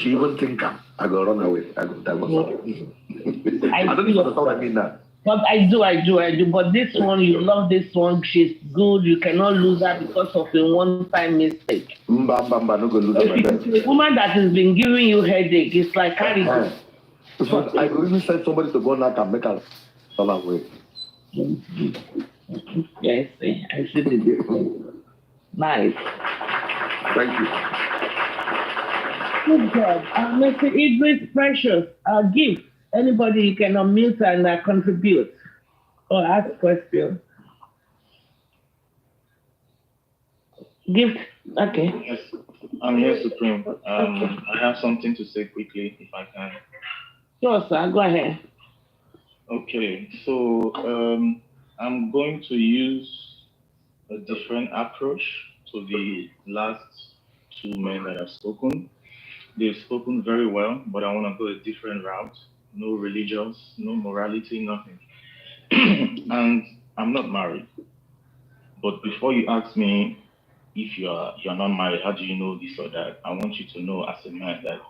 she even think I go run away. I go divorce her. I don't even understand what I mean now. But I do. But this one, you love this one. She's good. You cannot lose her because of a one-time mistake. Mba, no go lose her, my If it's a woman that has been giving you headache, it's like carry go. In fact, I could even send somebody to go knock and make her run away. Yes, I see the difference. Nice. Thank you. Good job. Mr. Idris Precious, gift. Anybody you can unmute and contribute or ask questions. Gift. Okay. Yes, I'm here, Supreme. I have something to say quickly, if I can. Sure, sir. Go ahead. Okay, so I'm going to use a different approach to the last two men that have spoken. They've spoken very well, but I want to go a different route. No religious, no morality, nothing. And I'm not married. But before you ask me if you're not married, how do you know this or that? I want you to know as a man that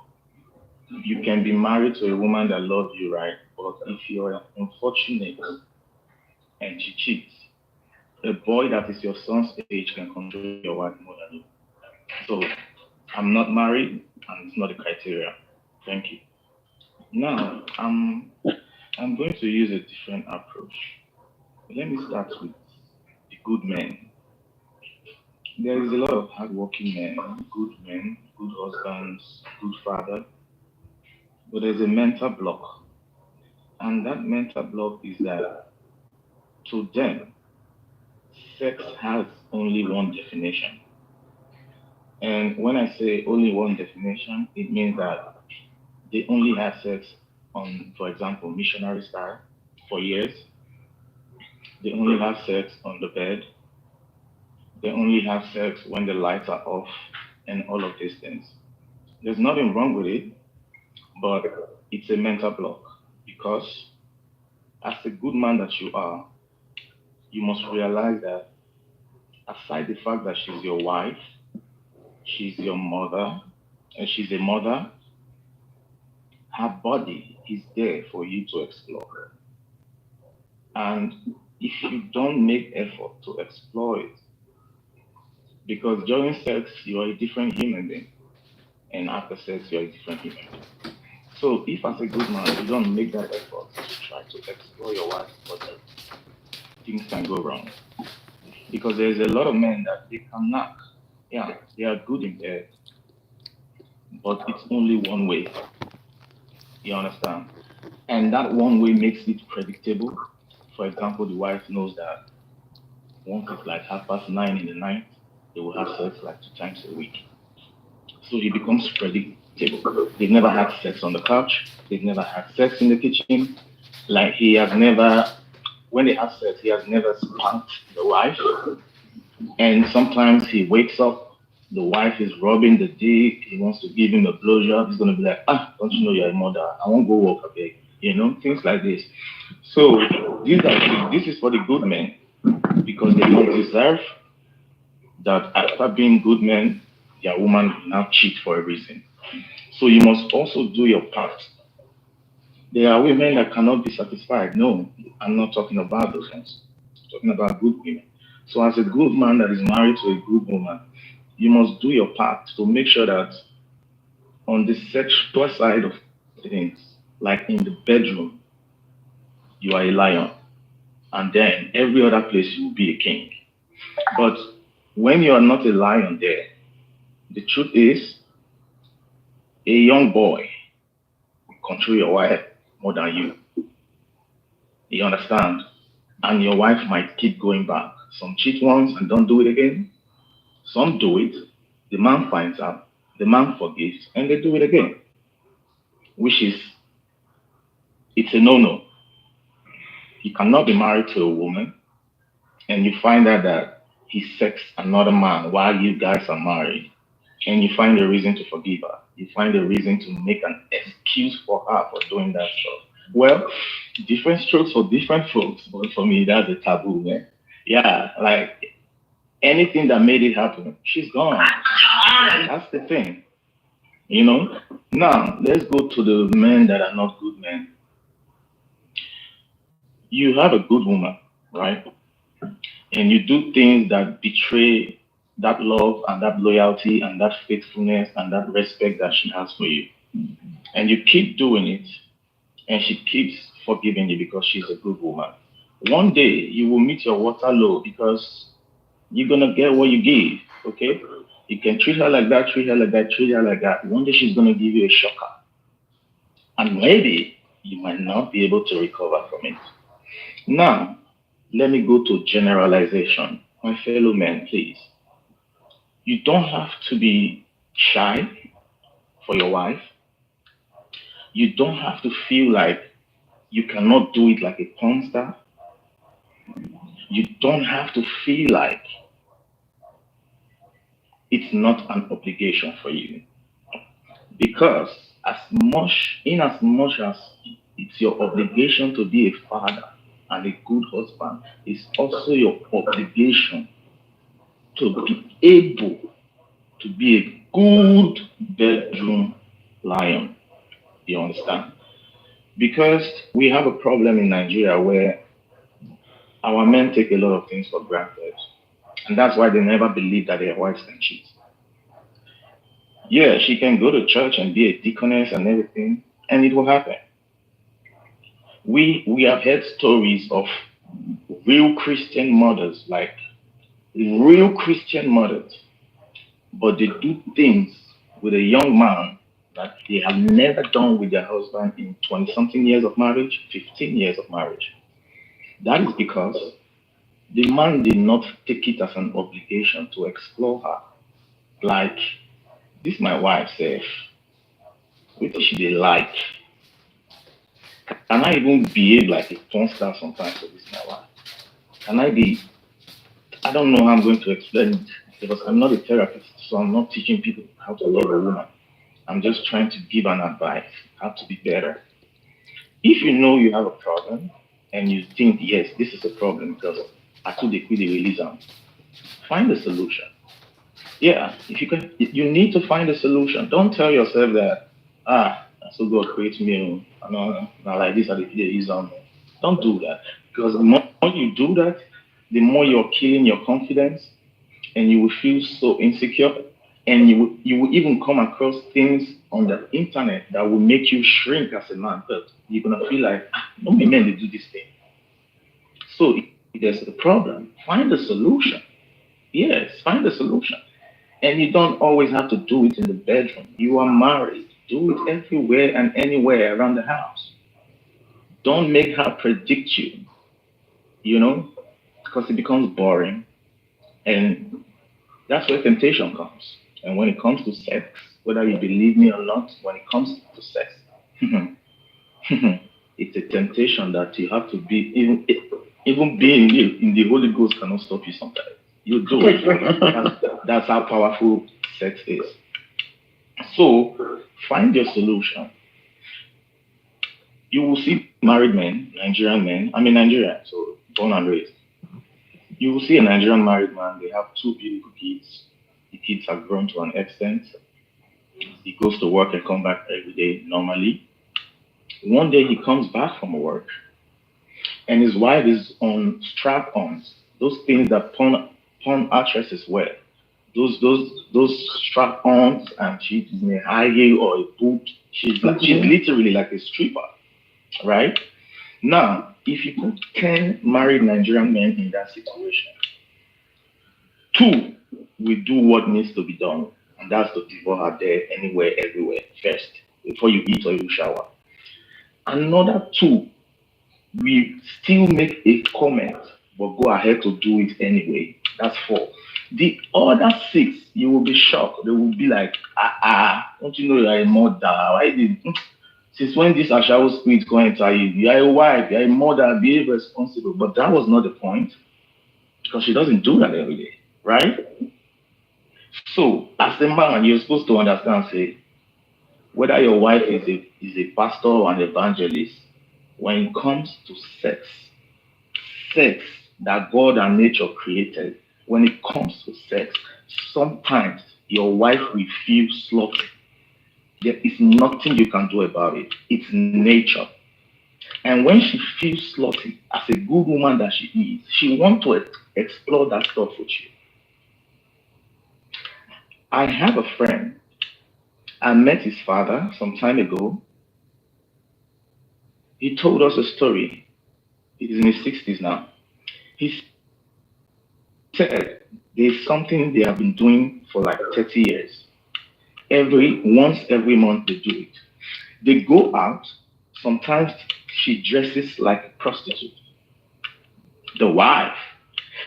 you can be married to a woman that loves you, right? But if you're unfortunate and she cheats, a boy that is your son's age can control your wife more than you. So I'm not married and it's not a criteria. Thank you. Now I'm going to use a different approach. Let me start with the good men. There is a lot of hardworking men, good husbands, good father, but there's a mental block. And that mental block is that to them, sex has only one definition. And when I say only one definition, it means that they only have sex on, for example, missionary style for years. They only have sex on the bed. They only have sex when the lights are off and all of these things. There's nothing wrong with it, but it's a mental block because as a good man that you are, you must realize that aside the fact that she's your wife, she's your mother, and she's a mother, her body is there for you to explore. And if you don't make effort to explore it, because during sex you are a different human being, and after sex you are a different human being. So if as a good man you don't make that effort to try to explore your wife's body, things can go wrong. Because there's a lot of men that they can knock. Yeah, they are good in bed, but it's only one way. You understand? And that one way makes it predictable. For example, the wife knows that once it's like 9:30 in the night, they will have sex like two times a week. So it becomes predictable. They've never had sex on the couch. They've never had sex in the kitchen. Like he has never, when they have sex, he has never spanked the wife. And sometimes he wakes up, the wife is rubbing the dick, he wants to give him a blowjob. He's gonna be like, don't you know you're a mother? I won't go work, okay? Things like this. So this is for the good men because they don't deserve that after being good men, their woman will now cheat for a reason. So you must also do your part. There are women that cannot be satisfied. No, I'm not talking about those ones. I'm talking about good women. So as a good man that is married to a good woman, you must do your part to make sure that on the sexual side of things, like in the bedroom, you are a lion. And then every other place you will be a king. But when you are not a lion there, the truth is a young boy will control your wife more than you. You understand? And your wife might keep going back. Some cheat once and don't do it again. Some do it. The man finds out. The man forgives and they do it again, which is, it's a no-no. You cannot be married to a woman and you find out that he sexed another man while you guys are married and you find a reason to forgive her. You find a reason to make an excuse for her for doing that stuff. Well, different strokes for different folks, but for me, that's a taboo, man. Yeah, like anything that made it happen, she's gone. That's the thing. You know? Now, let's go to the men that are not good men. You have a good woman, right? And you do things that betray that love and that loyalty and that faithfulness and that respect that she has for you. And you keep doing it, and she keeps forgiving you because she's a good woman. One day you will meet your Waterloo because you're gonna get what you give, okay? You can treat her like that, treat her like that, treat her like that. One day she's gonna give you a shocker. And maybe you might not be able to recover from it. Now, let me go to generalization. My fellow men, please. You don't have to be shy for your wife. You don't have to feel like you cannot do it like a porn star. You don't have to feel like it's not an obligation for you. Because as much as it's your obligation to be a father and a good husband, it's also your obligation to be able to be a good bedroom lion. You understand? Because we have a problem in Nigeria where our men take a lot of things for granted. And that's why they never believe that their wives can cheat. Yeah, she can go to church and be a deaconess and everything, and it will happen. We have heard stories of real Christian mothers, like real Christian mothers, but they do things with a young man that they have never done with their husband in 20 something years of marriage, 15 years of marriage. That is because the man did not take it as an obligation to explore her. Like, this my wife says, what she they like. Can I even behave like a porn star sometimes for this my wife? Can I be, I don't know how I'm going to explain it because I'm not a therapist, so I'm not teaching people how to love a woman. I'm just trying to give an advice how to be better. If you know you have a problem and you think, yes, this is a problem because I could release them, find a solution. Yeah, if you can, you need to find a solution. Don't tell yourself that, so God creates me, now like this, I did use them. Don't do that because the more you do that, the more you're killing your confidence, and you will feel so insecure, and you will even come across things on the internet that will make you shrink as a man. But you're gonna feel like, no men they do this thing. So if there's a problem, find a solution. Yes, find a solution. And you don't always have to do it in the bedroom. You are married. Do it everywhere and anywhere around the house. Don't make her predict you, you know, because it becomes boring. And that's where temptation comes. And when it comes to sex, whether you believe me or not, when it comes to sex, it's a temptation that you have to be, even being in the Holy Ghost cannot stop you sometimes. You do it. That's how powerful sex is. So find your solution. You will see married men, Nigerian men. I'm in Nigeria, so born and raised. You will see a Nigerian married man, they have two beautiful kids. The kids have grown to an extent. He goes to work and come back every day normally. One day he comes back from work and his wife is on strap-ons, those things that porn actresses wear. Those strap-ons, and she's in a high heel or a boot. She's literally like a stripper, right? Now, if you put 10 married Nigerian men in that situation, two will do what needs to be done, and that's to devour her there, anywhere, everywhere, first, before you eat or you shower. Another two will still make a comment, but go ahead to do it anyway. That's four. The other six, you will be shocked. They will be like, don't you know you're a mother? Why did since when this Ashawo spirit go enter you? You're a wife, you're a mother, be responsible. But that was not the point because she doesn't do that every day, right? So, as a man, you're supposed to understand, say, whether your wife is a pastor or an evangelist, when it comes to sex that God and nature created, when it comes to sex, sometimes your wife will feel sloppy. There is nothing you can do about it. It's nature. And when she feels slutty, as a good woman that she is, she wants to explore that stuff with you. I have a friend. I met his father some time ago. He told us a story. He's in his 60s now. He said there's something they have been doing for like 30 years. Every month they do it. They go out. Sometimes she dresses like a prostitute. The wife.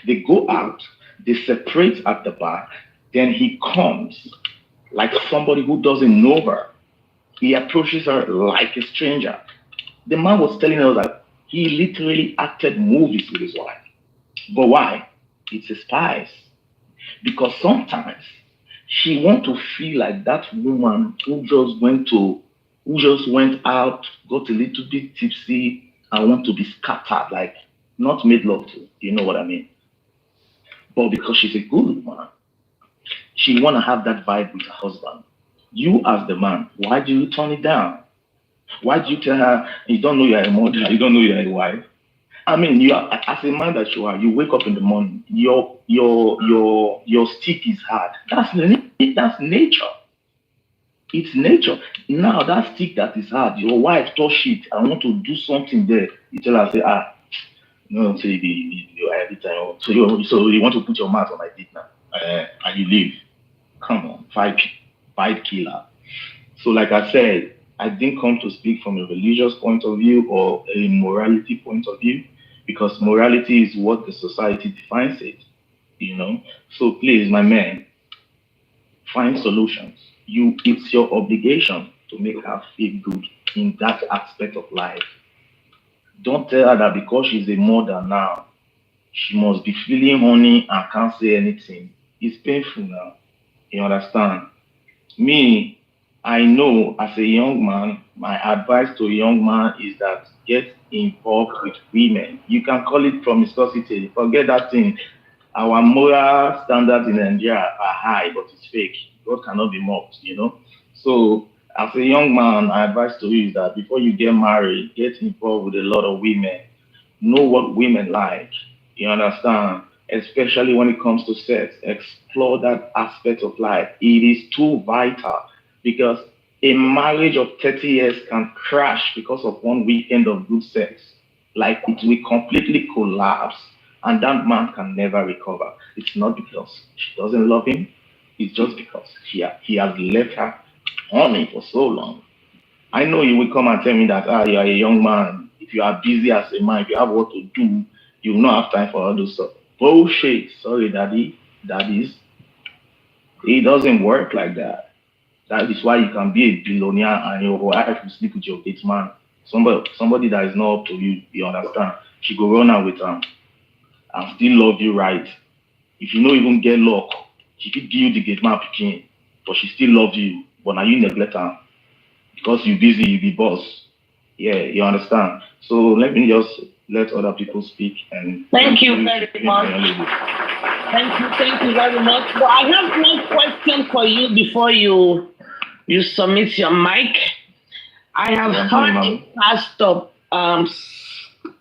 They go out. They separate at the back. Then he comes like somebody who doesn't know her. He approaches her like a stranger. The man was telling her that he literally acted movies with his wife. But why? It's a spice. Because sometimes she want to feel like that woman who just went out, got a little bit tipsy, and want to be scattered, like not made love to. You know what I mean? But because she's a good woman, she want to have that vibe with her husband. You as the man, why do you turn it down? Why do you tell her you don't know you're a mother, you don't know you're a wife? I mean, you are as a man that you are. You wake up in the morning. Your stick is hard. That's nature. It's nature. Now that stick that is hard, your wife touch it. I want to do something there. You tell her, say, no, say you every time. So you want to put your mouth on my dick now, and you leave. Come on, fight killer. So, like I said, I didn't come to speak from a religious point of view or a morality point of view, because morality is what the society defines it, you know. So please, my man, find solutions. It's your obligation to make her feel good in that aspect of life. Don't tell her that because she's a mother now, she must be feeling honey and can't say anything. It's painful now. You understand? Me, I know as a young man, my advice to a young man is that get involved with women. You can call it promiscuity. Forget that thing. Our moral standards in Nigeria are high, but it's fake. God cannot be mocked, you know. So, as a young man, my advice to you is that before you get married, get involved with a lot of women. Know what women like. You understand? Especially when it comes to sex. Explore that aspect of life. It is too vital because a marriage of 30 years can crash because of one weekend of good sex. Like it will completely collapse and that man can never recover. It's not because she doesn't love him, it's just because he has left her on it for so long. I know you will come and tell me that you are a young man. If you are busy as a man, if you have what to do, you will not have time for all those stuff. Bullshit. Sorry, daddy. Daddies. It doesn't work like that. That is why you can be a billionaire and your wife will sleep with your gate man. Somebody that is not up to you, you understand. She go run out with him and still love you right. If you don't even get luck, she could give you the gate man picking, but she still loves you. But now you neglect her because you busy, you be boss. Yeah, you understand. So let me just let other people speak and thank you very much. Thank you very much. But I have one question for you before you submit your mic. I have heard a pastor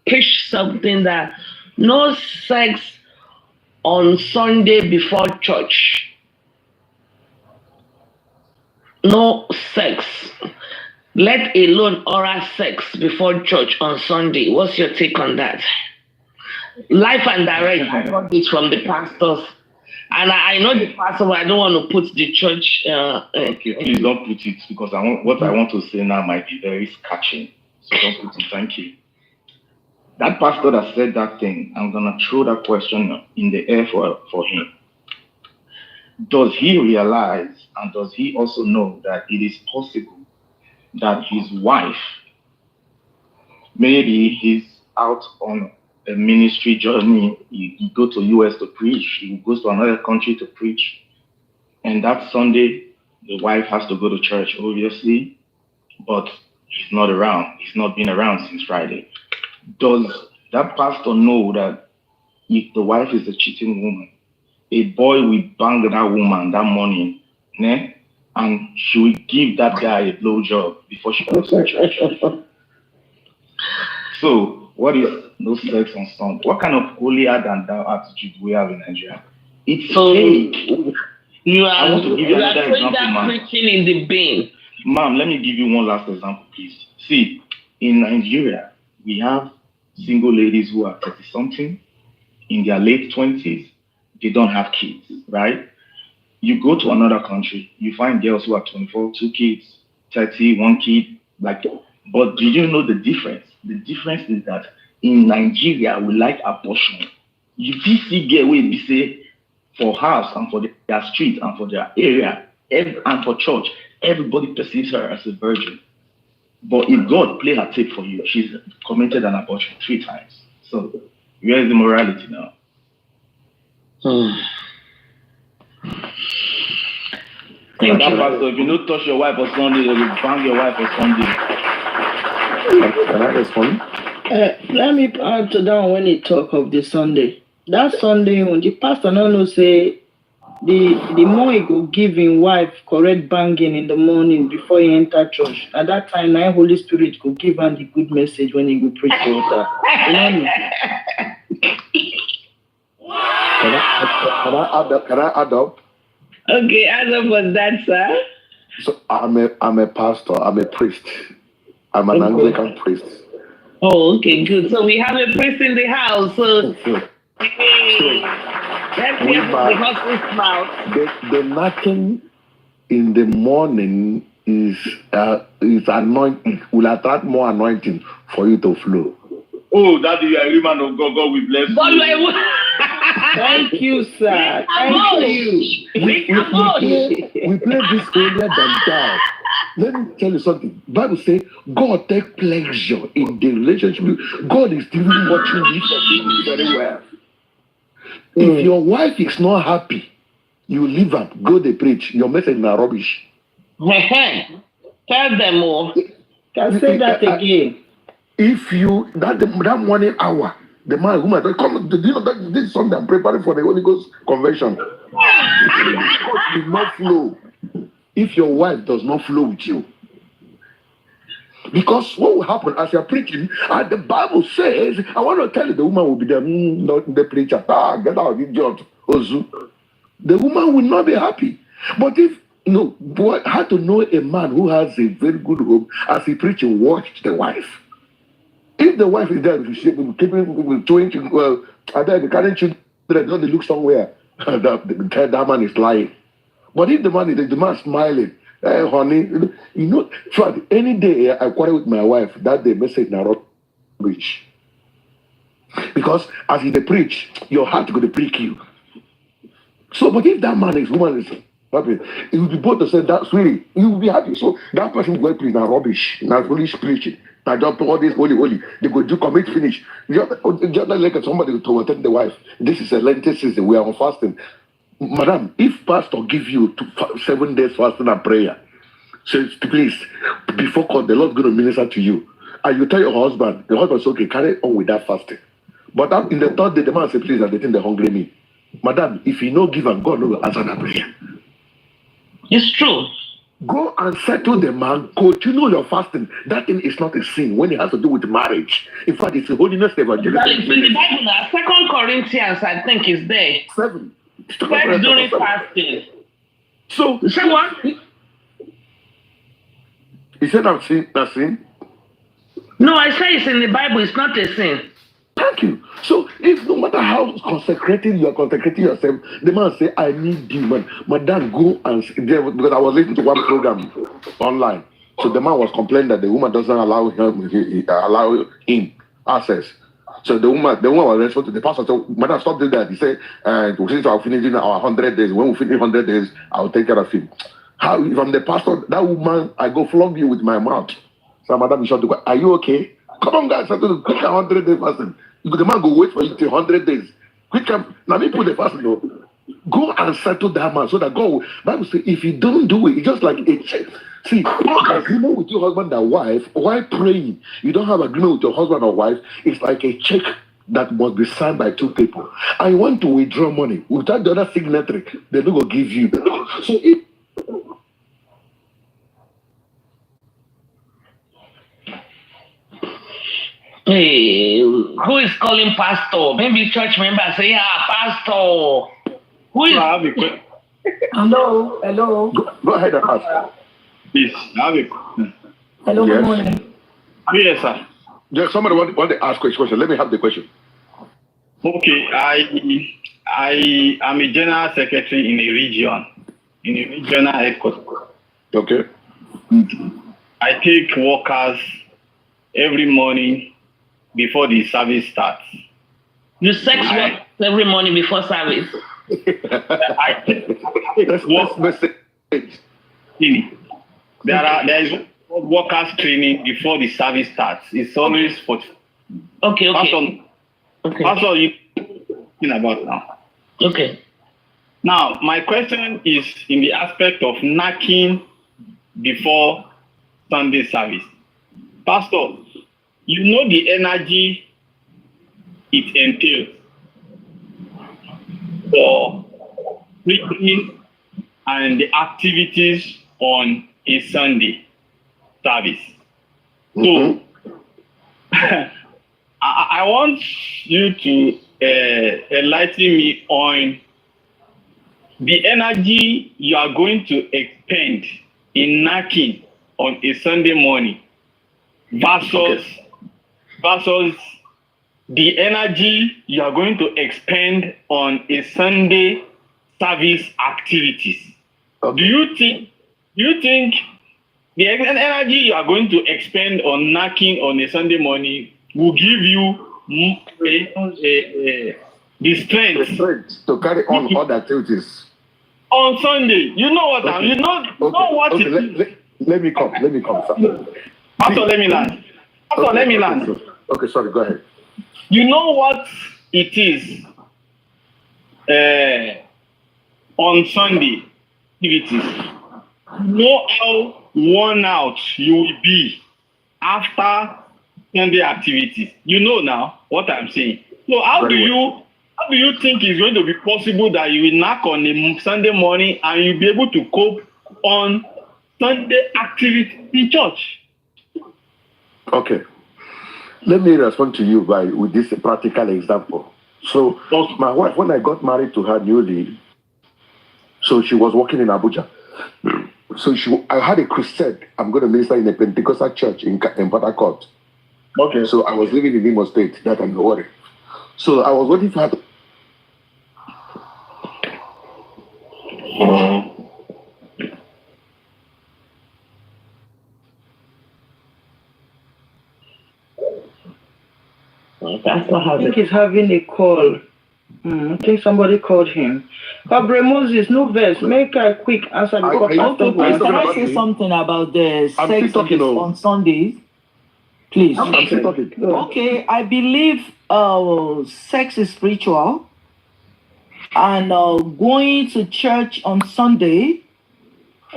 preach something that no sex on Sunday before church. No sex. Let alone oral sex before church on Sunday. What's your take on that? Life and direct, I got this from the pastors. And I know the pastor, but I don't want to put the church. Okay, please don't put it because what I want to say now might be very scratching. So don't put it. Thank you. That pastor that said that thing, I'm going to throw that question in the air for him. Does he realize and does he also know that it is possible that his wife, maybe he's out on a ministry journey, he go to US to preach, he goes to another country to preach, and that Sunday, the wife has to go to church, obviously, but he's not around. He's not been around since Friday. Does that pastor know that if the wife is a cheating woman, a boy will bang that woman that morning, né? and she will give that guy a blowjob before she goes to church. So, what is no sex on Sunday? What kind of holier than thou attitude we have in Nigeria? It's So fake. you I are want to give you another throwing example, that ma'am. preaching in the bin. Ma'am, let me give you one last example, please. See, in Nigeria, we have single ladies who are 30-something, in their late 20s, they don't have kids, right? You go to another country, you find girls who are 24, 2 kids, 30, 1 kid, like, but do you know the difference? The difference is that in Nigeria, we like abortion. You see girl where we say for house and for their street and for their area and for church, everybody perceives her as a virgin. But if God play her tape for you, she's committed an abortion 3 times. So where is the morality now? Thank That you. pastor, if you don't touch your wife on Sunday, you will bang your wife on Sunday. Can I respond? Let me add to that when he talk of the Sunday. That Sunday, when the pastor no say the more he go give him wife correct banging in the morning before he enter church. At that time, my Holy Spirit go give him the good message when he go preach the altar. You know? Can I add up? Okay, add up on that, sir. So I'm a pastor. I'm a priest. I'm an Anglican priest. Oh, okay, good. So we have a priest in the house. So hey, let's hear from the horse's mouth. The knocking in the morning is anointing. Will attract more anointing for you to flow. Oh, that is a man of God. God will bless you. Thank you, sir. Thank you. We play this holier than thou. Let me tell you something. Bible says God take pleasure in the relationship. God is even watching you very well. If your wife is not happy, you leave her, go they preach. Your message is rubbish. Tell them more. Can say that again. If you that morning hour, the man who might come, do you know that this Sunday I'm preparing for the Holy Ghost convention? It will not flow if your wife does not flow with you. Because what will happen as you're preaching, the Bible says, I want to tell you, the woman will be there, not the preacher, get out, idiot, Ozu. The woman will not be happy. But if, boy, how to know a man who has a very good home, as he preaching, watch the wife. If the wife is there, she will keep with 20, are there the current children, they look somewhere, that man is lying. But if the man smiling, hey, honey, so any day I quarrel with my wife, that day message na rubbish. Because as they preach, your heart going to prick you. So, but if that woman is happy, it will be both to say that sweetie, you will be happy. So that person will preach na rubbish, na foolish preaching. Now just all this holy, they go do commit finish. Just like somebody to attend the wife. This is a Lenten season, we are on fasting. Madam, if pastor give you 7 days fasting and prayer, says please, before God, the Lord's going to minister to you. And you tell your husband, the husband says, okay, carry on with that fasting. But in the 3rd day, the man says, please, and they think they're hungry me. Madam, if you no give and God will answer that prayer. It's true. Go and settle the man, continue your fasting. That thing is not a sin when it has to do with marriage. In fact, it's a holiness evangelism. In the Bible now, 2 Corinthians, I think, is there. 7. Sex during fasting. So, you say what? He said that's sin? No, I say it's in the Bible, it's not a sin. Thank you. So, if no matter how consecrated you are consecrating yourself, the man say, I need you, man. Madam, go and because I was listening to one program online. So the man was complaining that the woman doesn't allow him access. So the woman was responsible to the pastor. So, Madam, stop doing that. He said, since I'll finish in our 100 days, when we finish 100 days, I'll take care of him. How, if I'm the pastor, that woman, I go flog you with my mouth. So, Madam, are you okay? Come on, guys, I'm going to quick 100 days fasting. The man go wait for you till 100 days. Quick, now me put the fasting. Go and settle that man so that God, Bible says, if you don't do it, it's just like a check. See, agreement with your husband or wife, while praying, you don't have agreement with your husband or wife, it's like a check that must be signed by 2 people. And you want to withdraw money without the other signatory, they don't go give you. So if Hey, who is calling pastor? Maybe church member say, "Yeah, pastor." Who is? I have a question. Hello. Go ahead and ask. Please, I have a question. Hello, Yes. good morning. Yes, sir. Just somebody want to ask a question. Let me have the question. Okay, I am a general secretary in a regional headquarters. Okay. I take workers every morning before the service starts. You sex work every morning before service. I take That's message. training. There is workers training before the service starts. It's always for. Okay. Pastor, you talking about now. Okay. Now, my question is in the aspect of knocking before Sunday service. Pastor, you know the energy it entails for preaching and the activities on a Sunday service. So, I want you to enlighten me on the energy you are going to expend in knocking on a Sunday morning versus the energy you are going to expend on a Sunday service activities. Okay. Do you think the energy you are going to expend on knocking on a Sunday morning will give you the strength to carry on other activities on Sunday? You know what? Okay. You know what Okay. it is. Let me come, sir. Pastor, let me land. Okay, sorry, go ahead. You know what it is on Sunday activities. You know how worn out you will be after Sunday activities. You know now what I'm saying. So how do you think it's going to be possible that you will knock on a Sunday morning and you'll be able to cope on Sunday activity in church? Okay. Let me respond to you with this practical example. So my wife, when I got married to her newly, so she was working in Abuja. So I had a crusade. I'm going to minister in a Pentecostal church in Port Harcourt. Okay. So I was living in Imo State. That I'm not worried. So I was waiting for her to I think he's having a call. I think somebody called him. Fabre Moses, no verse. Make a quick answer before Pastor Please, goes. can I say something about the sex on Sundays? Please. I'm still talking. Okay, I believe sex is spiritual, and going to church on Sunday,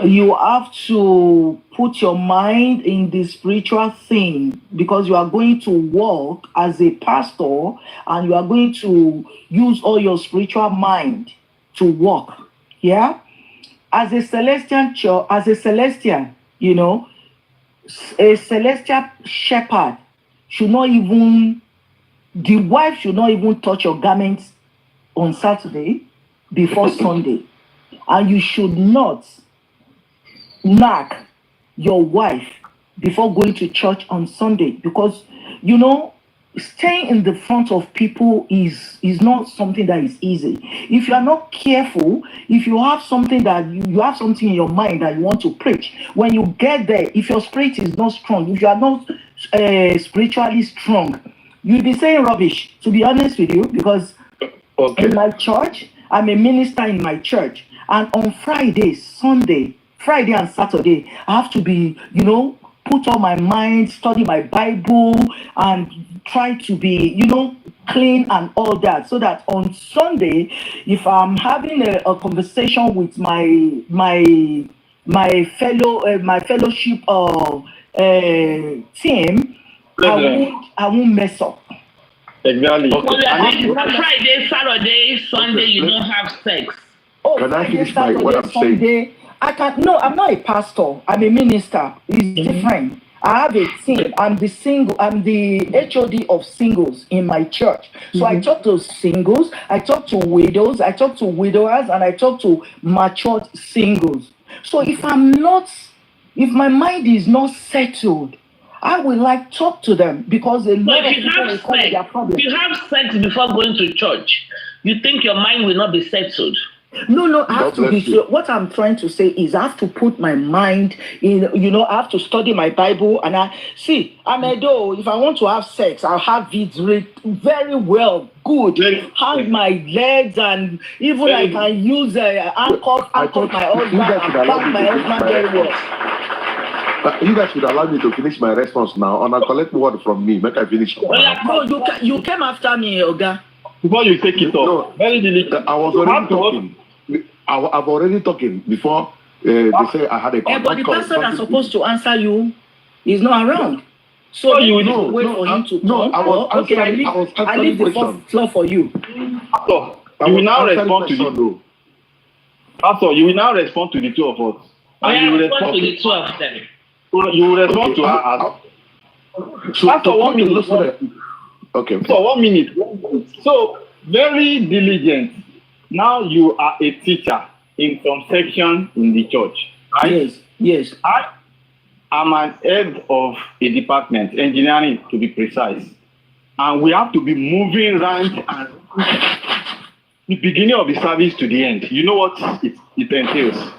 you have to put your mind in the spiritual thing because you are going to walk as a pastor and you are going to use all your spiritual mind to walk. Yeah? As a celestial a celestial shepherd the wife should not even touch your garments on Saturday before Sunday. And you should not knock your wife before going to church on Sunday because, staying in the front of people is not something that is easy. If you are not careful, if you have something that you have something in your mind that you want to preach, when you get there, if your spirit is not strong, if you are not spiritually strong, you'll be saying rubbish, to be honest with you, because in my church, I'm a minister in my church, and on Friday and Saturday, I have to be, put on my mind, study my Bible, and try to be, clean and all that. So that on Sunday, if I'm having a conversation with my fellowship team, I won't mess up. Exactly. Friday, Saturday, Sunday, you don't have sex. Can I finish what I'm saying? I'm not a pastor. I'm a minister. It's different. I have a team. I'm the HOD of singles in my church. So I talk to singles, I talk to widows, I talk to widowers, and I talk to matured singles. So if my mind is not settled, I will like talk to them because a So lot of if you people will have come with their sex, problems. if you have sex before going to church, you think your mind will not be settled. No, I have God to be bless you. so. What I'm trying to say is, I have to put my mind in. I have to study my Bible, and I'm a though. If I want to have sex, I'll have it read very well, good. Hang my legs, and even I can use anchor my husband and bang my husband very well. You guys should allow me to finish my response now, and I'll collect word from me. Make I finish. No, you came after me, Oga. Before you take it off, very delicate. I was already talking. I've already talking before they say I had a call. But the person that's supposed to answer you is not around. So you will wait for him to come. No, I leave the floor for you. Pastor, you will now respond to the Pastor, you will now respond to the two of us. And you will respond to the two of them. You will respond to her as Pastor, 1 minute. Okay. So 1 minute. So very diligent. Now you are a teacher in some section in the church, right? Yes. I am an head of a department, engineering to be precise, and we have to be moving around and the beginning of the service to the end. You know what it entails.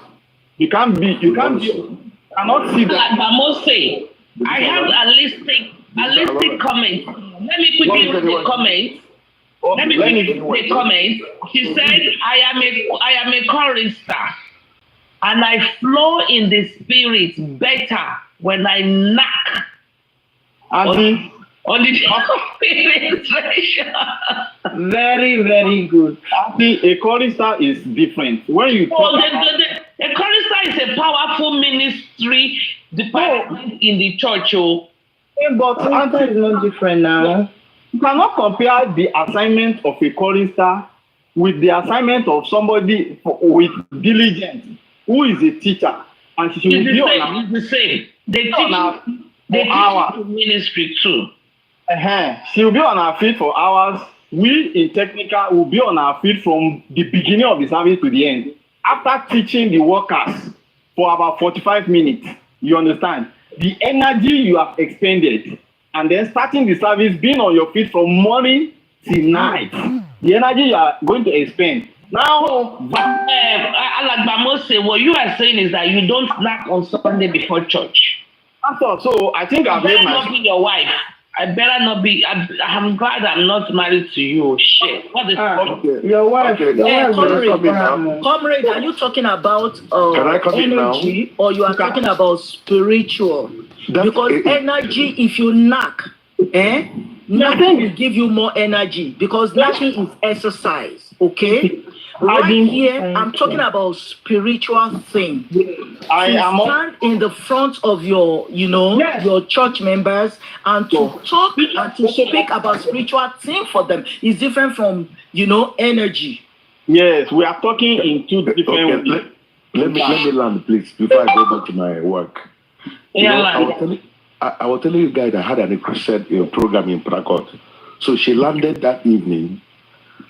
You cannot see that. But Mose, I have a listed comment. Let me quickly read the comment. Let me read the comment. She said, I am a chorister, and I flow in the spirit better when I knock on the administration. Very, very good. A chorister is different. When you a chorister is a powerful ministry department in the church. But answer is not different now. You cannot compare the assignment of a chorister with the assignment of somebody with diligence who is a teacher, and she should be on the same. They teach ministry too. She will be on her feet for hours. We in technical will be on our feet from the beginning of the service to the end. After teaching the workers for about 45 minutes, you understand the energy you have expended. And then starting the service, being on your feet from morning till night, the energy you are going to expend. Now, Mose, what you are saying is that you don't knock on Sunday before church. So I think I've made not be your wife. I better not be. I'm glad I'm not married to you. Shit. What is your wife? Comrade, are you talking about energy, or you are talking about spiritual? Because energy, if you knock, nothing will give you more energy, because knocking is exercise. Okay. Right here, I'm talking about spiritual thing. I am stand in the front of your church members and to talk and to speak about spiritual thing for them is different from energy. Yes, we are talking in two different ways. Let me land, please, before I go back to my work. I was telling you guys I had an crusade program in Prakot. So she landed that evening.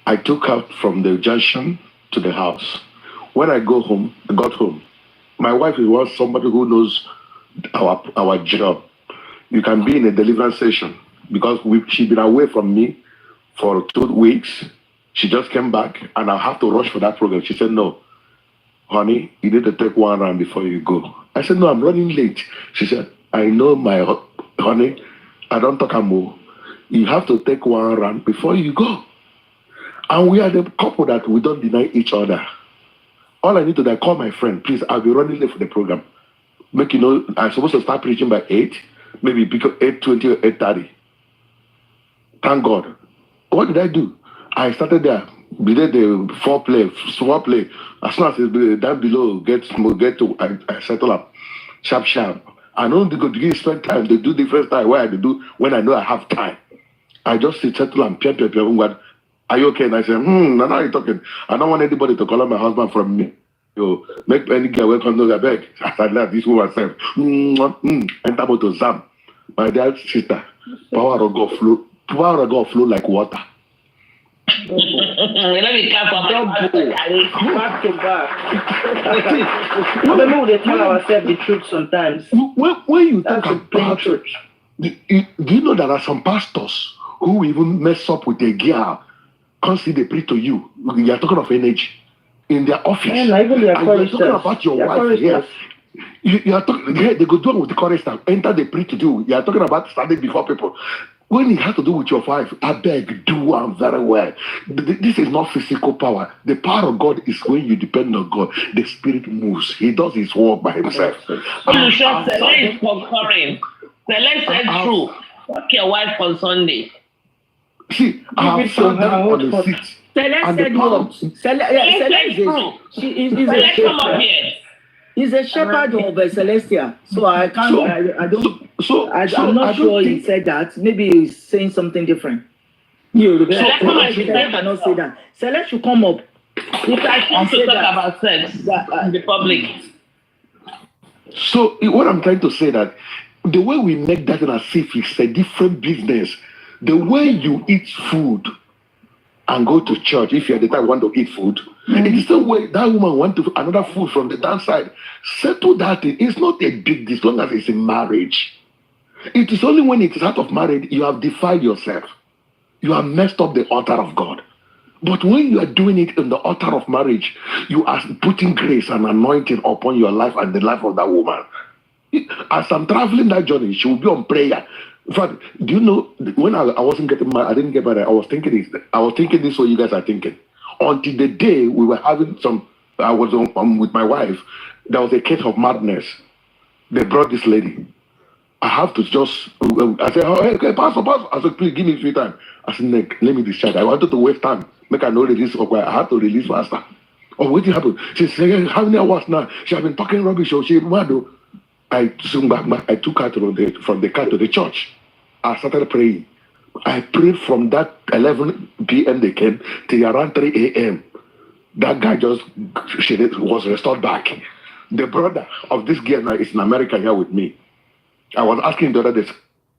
I took her from the junction to the house. When I got home, my wife was somebody who knows our job. You can be in a deliverance session because she'd been away from me for 2 weeks. She just came back and I have to rush for that program. She said, no, honey, you need to take one round before you go. I said, no, I'm running late. She said, I know my honey, I don't talk more. You have to take one round before you go. And we are the couple that we don't deny each other. All I need to do is call my friend, please, I'll be running late for the program. I'm supposed to start preaching by 8, maybe pick up 8:20 or 8:30. Thank God. What did I do? I started there. We did the foreplay. As soon as it's down below, I settle up. Sharp. I don't go to spend time to do different time where I do when I know I have time. I just settle and pia. Are you okay? And I said, now you're talking. I don't want anybody to call out my husband from me. Make any girl welcome to the bag. I said, this woman said, enter to Zam. My dear sister, power of God flow. Power of God flow like water. Let me come from back to back. Remember, we tell ourselves the truth sometimes. When you That's talk a plain about truth. do you know there are some pastors who even mess up with a girl, constantly they preach to you. You are talking of energy in their office. Yeah, even they are and you're talking about your wife here. You are talking, yeah, they go do it with the chorister, enter the preach to you. You are talking about standing before people. When it has to do with your wife, I beg, do one very well. This is not physical power. The power of God is when you depend on God. The Spirit moves. He does His work by Himself. Sele is concurring. Sele said true. Fuck your wife on Sunday. See, I have sat down on the seat. Sele said what? Sele is a shepherd of Celestia. So I can't. I'm not sure he said that. Maybe he's saying something different. Sele cannot say that. Sele should come up. If I want to talk about sex in the public. So what I'm trying to say that the way we make that as if it's a different business, the way you eat food and go to church, if you're the type who want to eat food, it's the way that woman want to another food from the downside. Settle that. It's not a big deal as long as it's in marriage. It is only when it is out of marriage you have defiled yourself. You have messed up the altar of God. But when you are doing it in the altar of marriage, you are putting grace and anointing upon your life and the life of that woman. As I'm traveling that journey, she will be on prayer. In fact, do you know when I wasn't getting married, I didn't get married. I was thinking this what you guys are thinking. Until the day we were having I was with my wife. There was a case of madness. They brought this lady. I have to just. I said, oh, hey, pastor. I said, please give me free time. I said, Nick, let me discharge. I wanted to waste time. Make I know release. I had to release faster. Oh, what did happen? She said, how many hours now? She has been talking rubbish. Or she mad. I took her from the car to the church. I started praying. I prayed from that 11 p.m. they came till around 3 a.m. That guy was restored back. The brother of this girl now is in America here with me. I was asking the other day,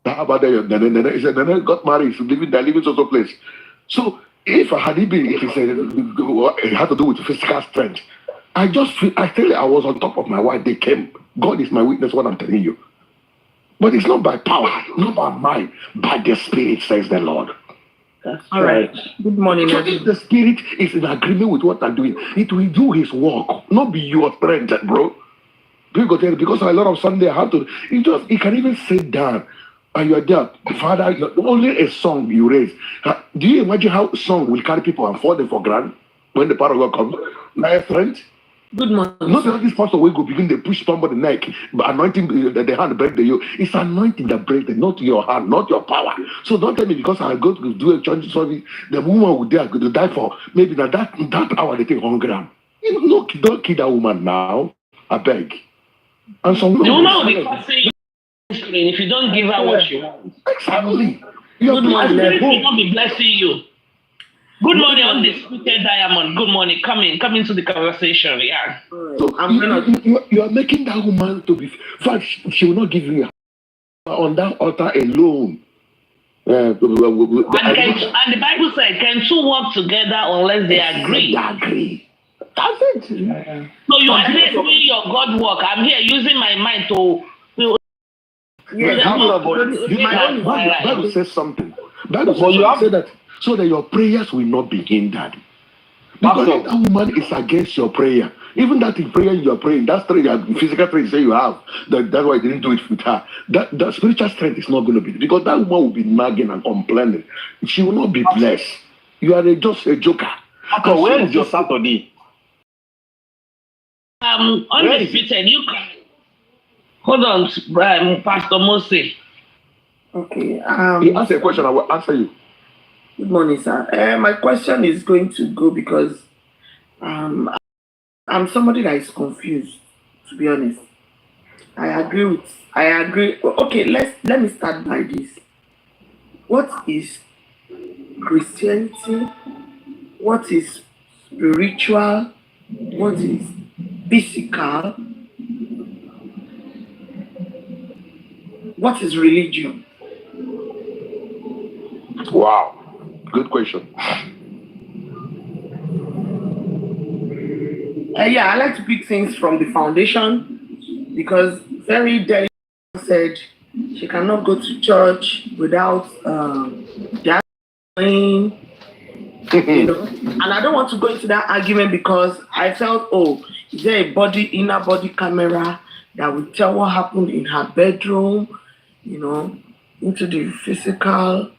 how about that? He said, then got married. He's living social place. So if I had been, it had to do with physical strength. I tell you, I was on top of my wife. They came. God is my witness, what I'm telling you. But it's not by power, not by might, by the Spirit, says the Lord. That's all right. Good morning. So if the Spirit is in agreement with what I'm doing, it will do His work, not be your strength, bro. Because a lot of Sunday I have to, you can even sit down and you're there. Father, only a song you raise. Do you imagine how song will carry people and fall them for granted when the power of God comes? My friend. Good morning. Not that this pastor will go begin to push somebody neck, but anointing the hand break the yoke. It's anointing that break the, not your hand, not your power. So don't tell me because I go to do a church service, the woman will dare to die for maybe that hour they take 100 grams. Don't kill that woman now. I beg. And some the woman will be passing you if you don't give her what she wants. Exactly. Good morning. Spirit will not be blessing you. Good morning, undisputed diamond. Good morning. Come into the conversation. Yeah. So you are making that woman to be. In fact, she will not give you on that altar alone. And the Bible said, "Can two work together unless they agree?" They agree. That's it. So you are doing your God work. I'm here using my mind to. Bible says something. Bible says that so that your prayers will not be hindered. Because if that woman is against your prayer, even that in prayer you are praying, that's physical strength you say you have. That's why I didn't do it with her. That spiritual strength is not going to be, because that woman will be nagging and complaining. She will not be blessed. You are just a joker. So where is your Saturday? Undisputed. You can hold on, Pastor Mose. Okay. He asked a question, I will answer you. Good morning, sir. My question is going to go because I'm somebody that is confused, to be honest. I agree. Okay, let me start by this. What is Christianity? What is spiritual? What is physical? what is religion? Wow, good question. Yeah, I like to pick things from the foundation because very delicate said she cannot go to church without dancing, And I don't want to go into that argument because I felt, oh, is there a inner body camera that will tell what happened in her bedroom, into the physical?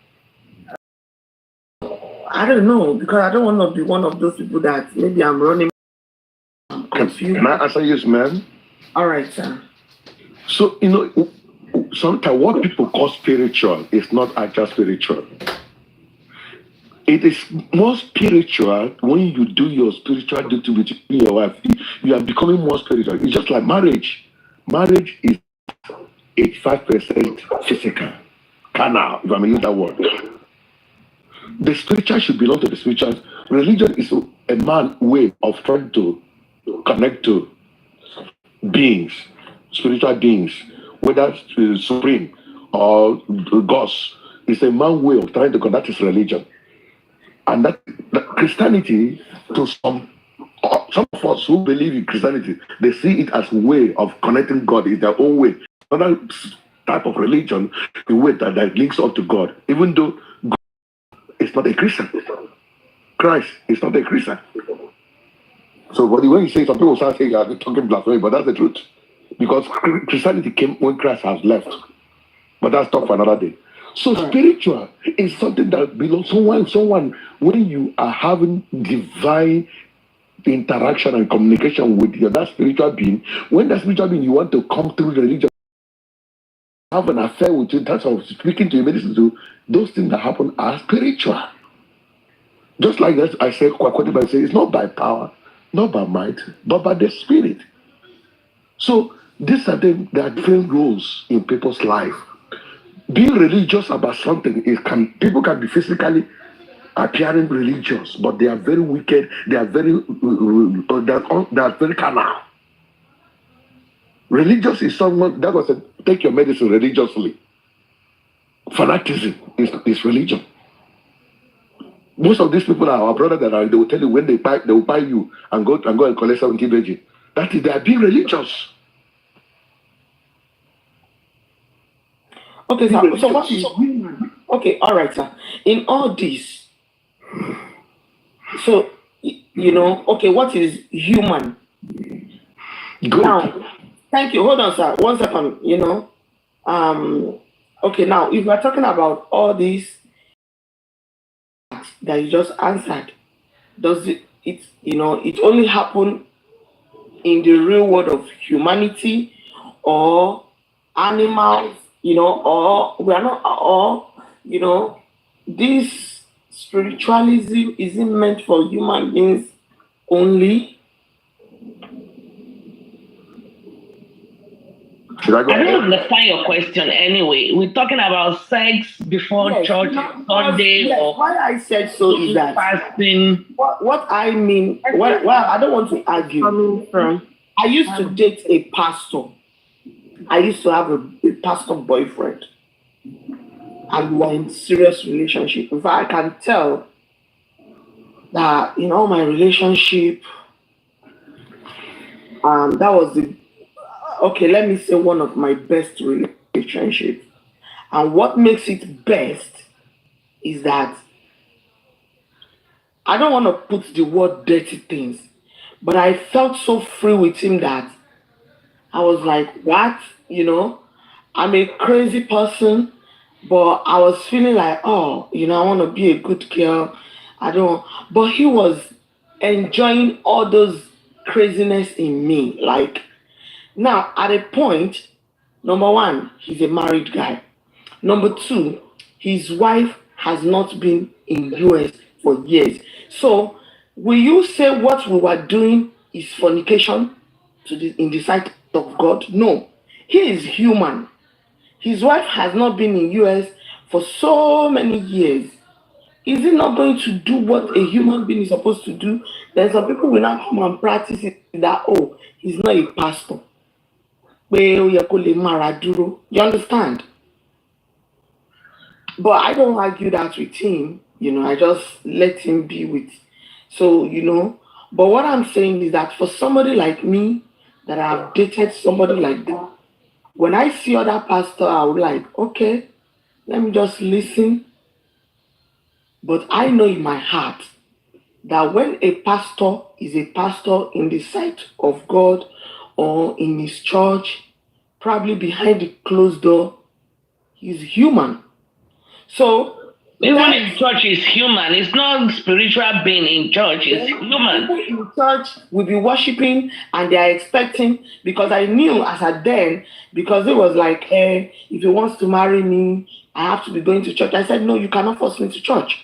I don't know, because I don't want to be one of those people that maybe I'm running. I'm confused. Can I answer yes, ma'am? All right, sir. So, sometimes what people call spiritual is not actual spiritual. It is more spiritual when you do your spiritual duty with your wife. You are becoming more spiritual. It's just like marriage. Marriage is 85% physical, carnal, if I may use that word. The spiritual should belong to the spiritual. Religion is a man's way of trying to connect to beings, spiritual beings, whether supreme or gods. It's a man's way of trying to connect his religion. And that Christianity, to some of us who believe in Christianity, they see it as a way of connecting God in their own way. Another type of religion, the way that links up to God, even though God is not a Christian. Christ is not a Christian. So when you say, some people start saying you're talking blasphemy, but that's the truth. Because Christianity came when Christ has left. But that's talk for another day. So spiritual is something that belongs someone when you are having divine interaction and communication with that spiritual being. When that spiritual being you want to come through religion, have an affair with you, that's of speaking to you, medicine to those things that happen are spiritual. Just like that, I say, it's not by power, not by might, but by the spirit. So these are there are different roles in people's life. Being religious about something, people can be physically appearing religious, but they are very wicked. They are very carnal. Religious is someone that was take your medicine religiously. Fanaticism is religion. Most of these people are our brother they will tell you when they will buy you and go and collect 70 virgin. That is, they are being religious. Okay, sir. So what is okay? All right, sir. In all this, so okay, what is human? Good. Now, thank you. Hold on, sir. 1 second. Okay. Now, if we're talking about all these that you just answered, does it only happen in the real world of humanity, or animals? Or we are not, or this spiritualism isn't meant for human beings only. I don't understand your question anyway. We're talking about sex before church Sunday. Yes, or why I said so is that fasting. What I mean, well, I don't want to argue. I used to date a pastor. I used to have a pastor boyfriend, and we were in serious relationship. In fact, I can tell that in all my relationship, that was let me say one of my best relationships. And what makes it best is that I don't want to put the word dirty things, but I felt so free with him that I was like, what? I'm a crazy person, but I was feeling like, I want to be a good girl. But he was enjoying all those craziness in me. Like, now, at a point, number one, he's a married guy. Number two, his wife has not been in US for years. So, will you say what we were doing is fornication in the sight of God? No. He is human. His wife has not been in US for so many years. Is he not going to do what a human being is supposed to do? Then some people will not come and practice it that, he's not a pastor. You understand? But I don't argue that with him. I just let him be with. So, but what I'm saying is that for somebody like me, that I've dated somebody like that, when I see other pastor, I would like, okay, let me just listen. But I know in my heart that when a pastor is a pastor in the sight of God or in his church, probably behind the closed door, he's human. So even in church is human. It's not spiritual being in church. It's human. People in church will be worshiping and they are expecting, because I knew as a then, because it was like, if he wants to marry me, I have to be going to church. I said, no, you cannot force me to church.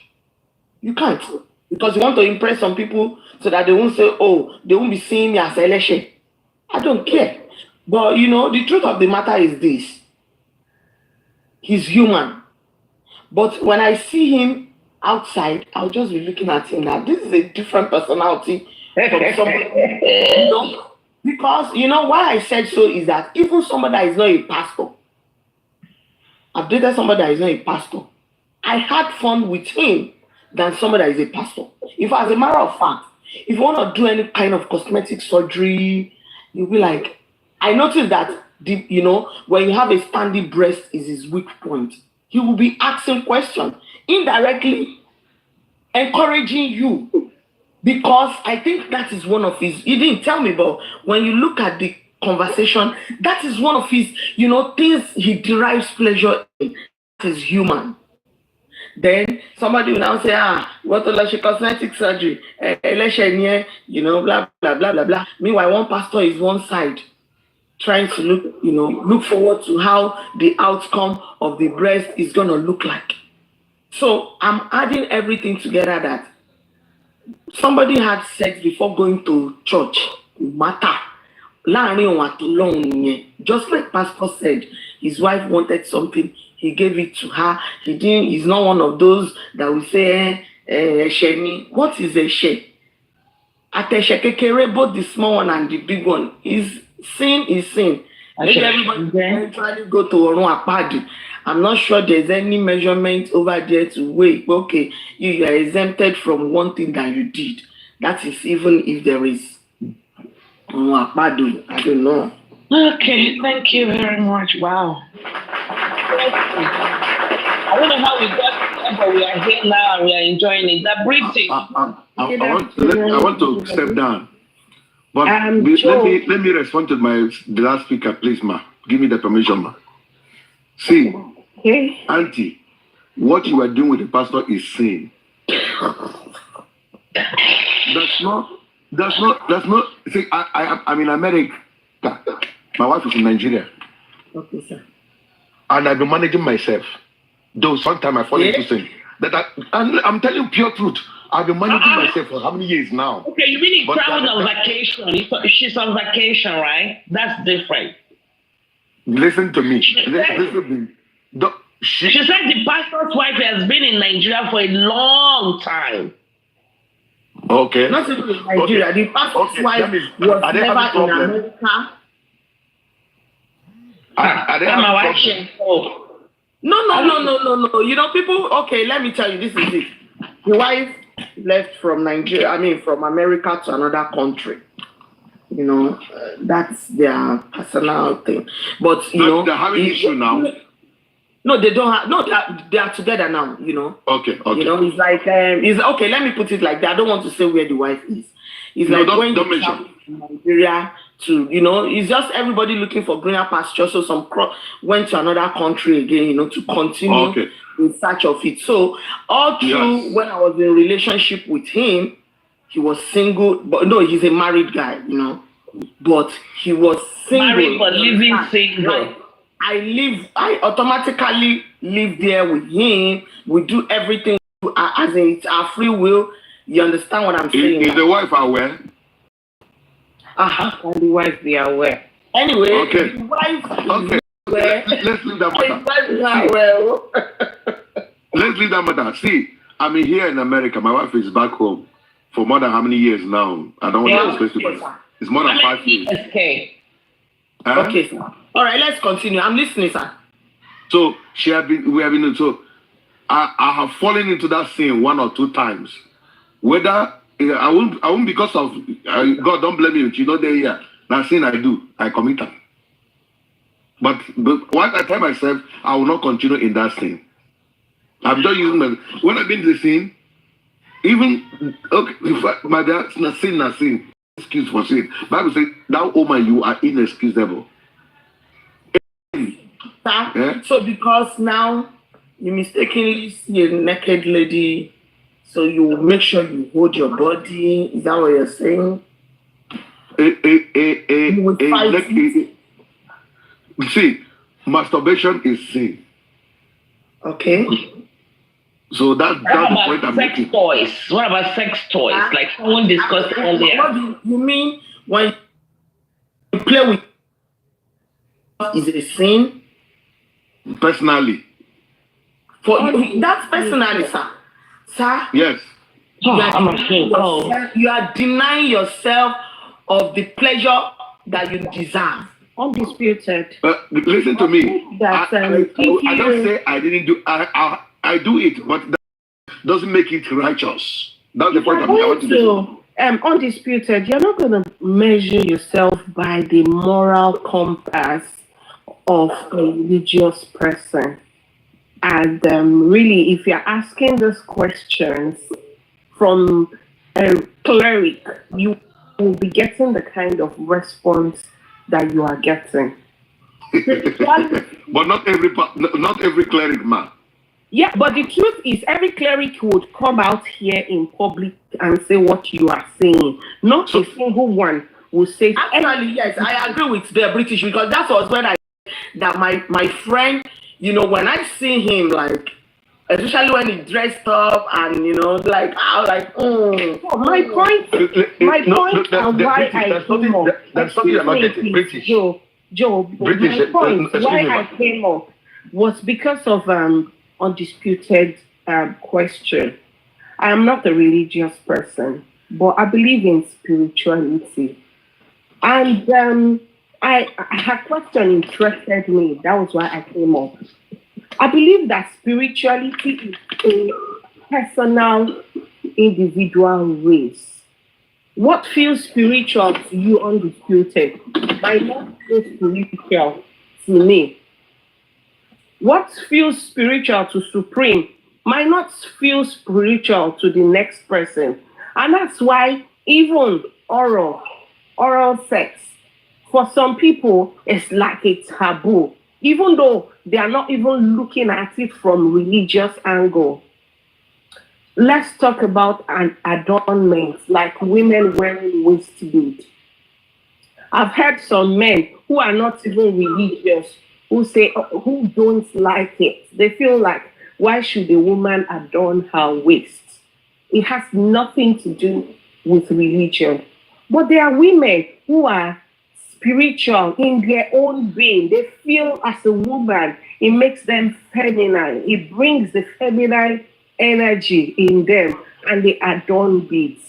You can't. Because you want to impress some people so that they won't say, oh, they won't be seeing me as Eleshe. I don't care. But the truth of the matter is this. He's human. But when I see him outside, I'll just be looking at him now. This is a different personality from somebody. Because why I said so is that even somebody that is not a pastor, I've dated somebody that is not a pastor, I had fun with him than somebody that is a pastor. If as a matter of fact, if you want to do any kind of cosmetic surgery, you'll be like, I noticed that when you have a standing breast is his weak point. He will be asking questions, indirectly encouraging you, because I think that is one of his. He didn't tell me, but when you look at the conversation, that is one of his, things he derives pleasure in. That is human. Then somebody will now say, what a cosmetic surgery, blah blah blah blah blah. Meanwhile, one pastor is one side, trying to look forward to how the outcome of the breast is going to look like. So I'm adding everything together that somebody had sex before going to church. Matter. Just like Pastor said, his wife wanted something, he gave it to her. He's not one of those that will say, Shemi. What is a she? Ateshe kekere, both the small one and the big one. Sin is sin. Maybe everybody eventually go to Orun Apadi. I'm not sure there's any measurement over there to wait. Okay, you are exempted from one thing that you did. That is even if there is Orun Apadi. I don't know. Okay, thank you very much. Wow. I don't know how we got here, but we are here now and we are enjoying it. That breathing. I want to step down. But let me respond to the last speaker, please, ma. Give me the permission, ma. See, Auntie, what you are doing with the pastor is sin. That's not. See, I'm in America. My wife is in Nigeria. Okay, sir. And I've been managing myself. Though sometimes I fall into sin. And I'm telling you pure truth. I've been managing myself for how many years now? Okay, you mean he traveled on vacation? She's on vacation, right? That's different. Listen to me. Listen to me. She said the pastor's wife has been in Nigeria for a long time. Okay. Not even in Nigeria. Okay. The pastor's wife was never in America. My wife. No. People. Okay, let me tell you. This is it. The wife left from Nigeria. From America to another country. That's their personal thing. But they're having issue now. No, they don't have. No, they are together now. Okay. It's like it's okay. Let me put it like that. I don't want to say where the wife is. It's like when you travel from Nigeria to it's just everybody looking for greener pasture. So some went to another country again. To continue in search of it. So all through when I was in a relationship with him, he was single. But no, he's a married guy. But he was single. Married but living single. I automatically live there with him. We do everything as in it's our free will. You understand what I'm saying? Is the wife aware? Can the wife be aware? Anyway, the wife is aware. Let's leave that matter. Let's leave that matter. See, I'm here in America. My wife is back home for more than how many years now? I don't want to specify. It's more than 5 years. Okay. Okay, sir. All right, let's continue. I'm listening, sir. So we have been. So I have fallen into that sin 1 or 2 times. Whether I won't because of God, don't blame me. You know, that sin I do, I commit them. But once I tell myself, I will not continue in that sin. I'm just using when I've been to the sin, even my dad, sin, excuse for sin. Bible says, "Thou, O man, you are inexcusable." Yeah? So because now you mistakenly see a naked lady, so you make sure you hold your body. Is that what you're saying? You would fight see, masturbation is sin. Okay. So that's the point I'm making. Toys. What about sex toys? Like someone discussed earlier. What do you mean when you play with is a sin? Personally. For you, that's personally, sir. Sir? Yes. You are denying yourself of the pleasure that you deserve. Undisputed. Listen to me. That, I don't say I didn't do. I do it, but that doesn't make it righteous. That's the point I want to do. Undisputed. You're not going to measure yourself by the moral compass of a religious person. And really, if you're asking these questions from a cleric, you will be getting the kind of response that you are getting. But not every cleric, man. Yeah, but the truth is, every cleric would come out here in public and say what you are saying. Not a single one will say. Actually, yes, I agree with the British, because that was when my friend, you know, when I see him, like, especially when he dressed up and, you know, like, I was like, My point, and why I came up. That's something you're not getting. British. Joe, British, my point, why I came up was because of undisputed question. I am not a religious person, but I believe in spirituality. And her question interested me. That was why I came up. I believe that spirituality is a personal, individual race. What feels spiritual to you, undisputed, might not feel spiritual to me. What feels spiritual to Supreme might not feel spiritual to the next person. And that's why even oral sex, for some people, it's like a taboo, even though they are not even looking at it from religious angle. Let's talk about an adornment, like women wearing waist bead. I've heard some men who are not even religious who say, who don't like it. They feel like, why should a woman adorn her waist? It has nothing to do with religion. But there are women who are spiritual in their own being. They feel as a woman, it makes them feminine. It brings the feminine energy in them, and they adorn beads.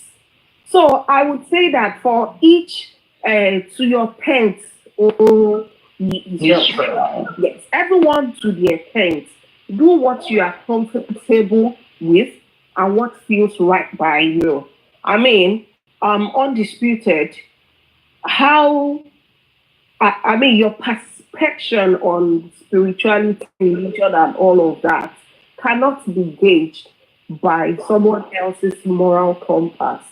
So I would say that for each to your tent, yes, everyone to their tent. Do what you are comfortable with and what feels right by you. I mean, undisputed. How I mean, your perception on spirituality, religion, and all of that cannot be gauged by someone else's moral compass,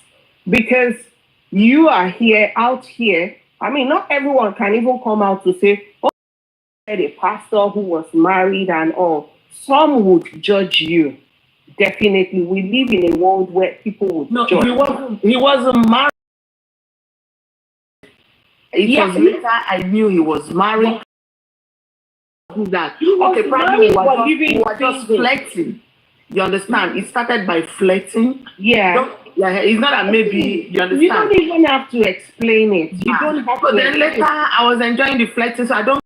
because you are here, out here. I mean, not everyone can even come out to say, oh, a pastor who was married and all. Some would judge you. Definitely, we live in a world where people would judge. He wasn't married. It was later I knew he was married. That okay, probably we were just flirting. You understand? It started by flirting. Yeah. It's not that maybe you understand. You don't even have to explain it. You don't have but to. But then later, I was enjoying the flirting, so I don't.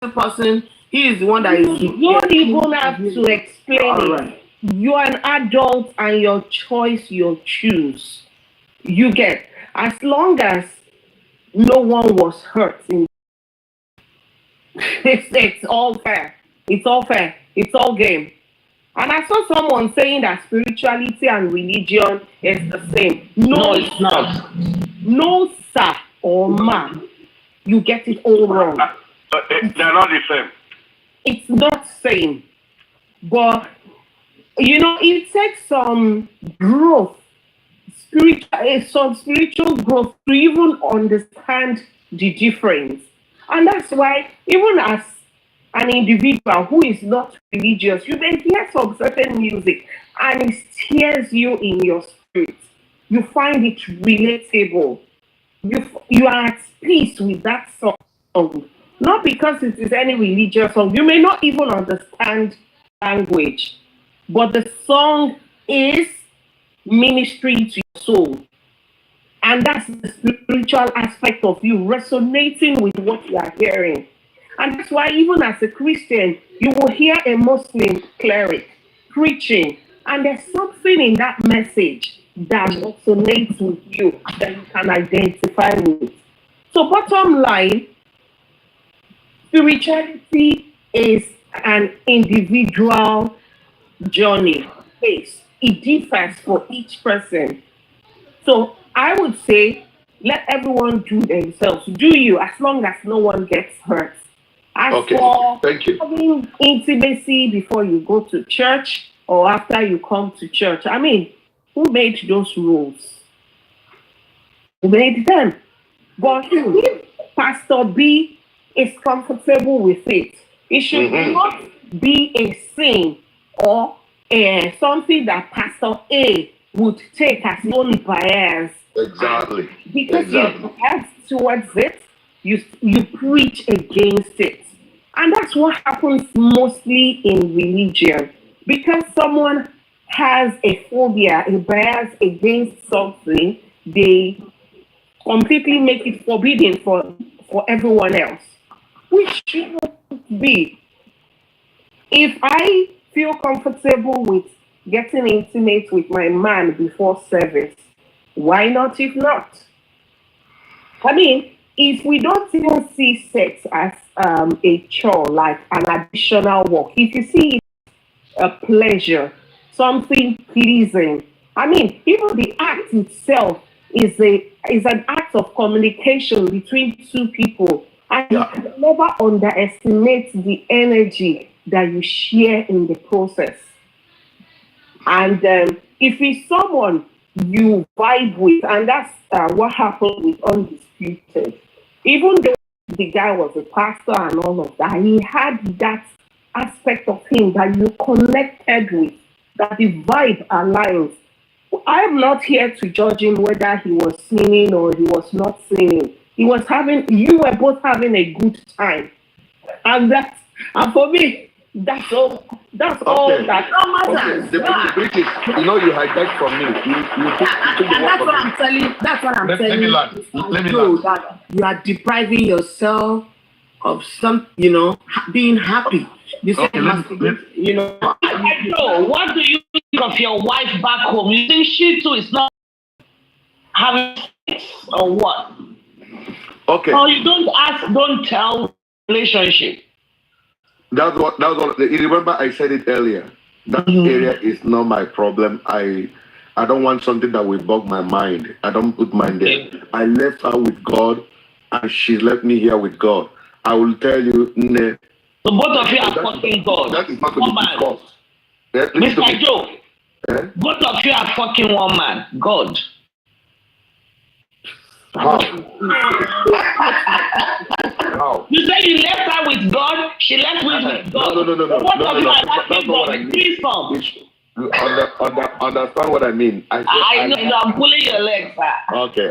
The person, he is the one that is. You don't even have to explain it. You are an adult, and your choice, your choose. You get, as long as no one was hurt. It's all fair. It's all fair. It's all game. And I saw someone saying that spirituality and religion is the same. No, it's not. No, sir or ma. You get it all wrong. They're not the same. It's not same. But, it takes some growth, some spiritual growth to even understand the difference. And that's why, even as an individual who is not religious, you may hear some certain music and it stirs you in your spirit. You find it relatable. You are at peace with that song. Not because it is any religious song. You may not even understand language, but the song is ministering to your soul. And that's the spiritual aspect of you resonating with what you are hearing. And that's why, even as a Christian, you will hear a Muslim cleric preaching, and there's something in that message that resonates with you that you can identify with. So, bottom line, spirituality is an individual journey. It differs for each person. So I would say, let everyone do themselves. Do you, as long as no one gets hurt. As for Thank you. having intimacy before you go to church or after you come to church, who made those rules? Who made them? But if Pastor B is comfortable with it, it should not be a sin or something that Pastor A would take as own bias. Exactly. Because you act towards it, you preach against it. And that's what happens mostly in religion. Because someone has a phobia, a bias against something, they completely make it forbidden for everyone else. Which shouldn't be. If I feel comfortable with getting intimate with my man before service, why not if not? If we don't even see sex as a chore, like an additional work, if you see it a pleasure, something pleasing, even the act itself is an act of communication between two people, and you can never underestimate the energy that you share in the process. And if it's someone you vibe with, and that's what happened with Undisputed, even though the guy was a pastor and all of that, he had that aspect of him that you connected with, that the vibe aligns. I'm not here to judge him whether he was singing or he was not singing. You were both having a good time. And for me, that's all that matters. The British, you hijacked from me. That's what I'm telling you. Let me learn. That you are depriving yourself of being happy. You said, what do you think of your wife back home? You think she too is not having sex or what? Okay. Or you don't tell relationship. That's what. You remember I said it earlier. That area is not my problem. I don't want something that will bog my mind. I don't put mine there. I left her with God, and she left me here with God. I will tell you, so both of you are fucking God. That is not to be discussed. Mr. Joe, both of you are fucking one man, God. How? You said you left her with God, she left with God. No. Both of you are fucking God. Understand what I mean? I know, I'm pulling your legs, sir.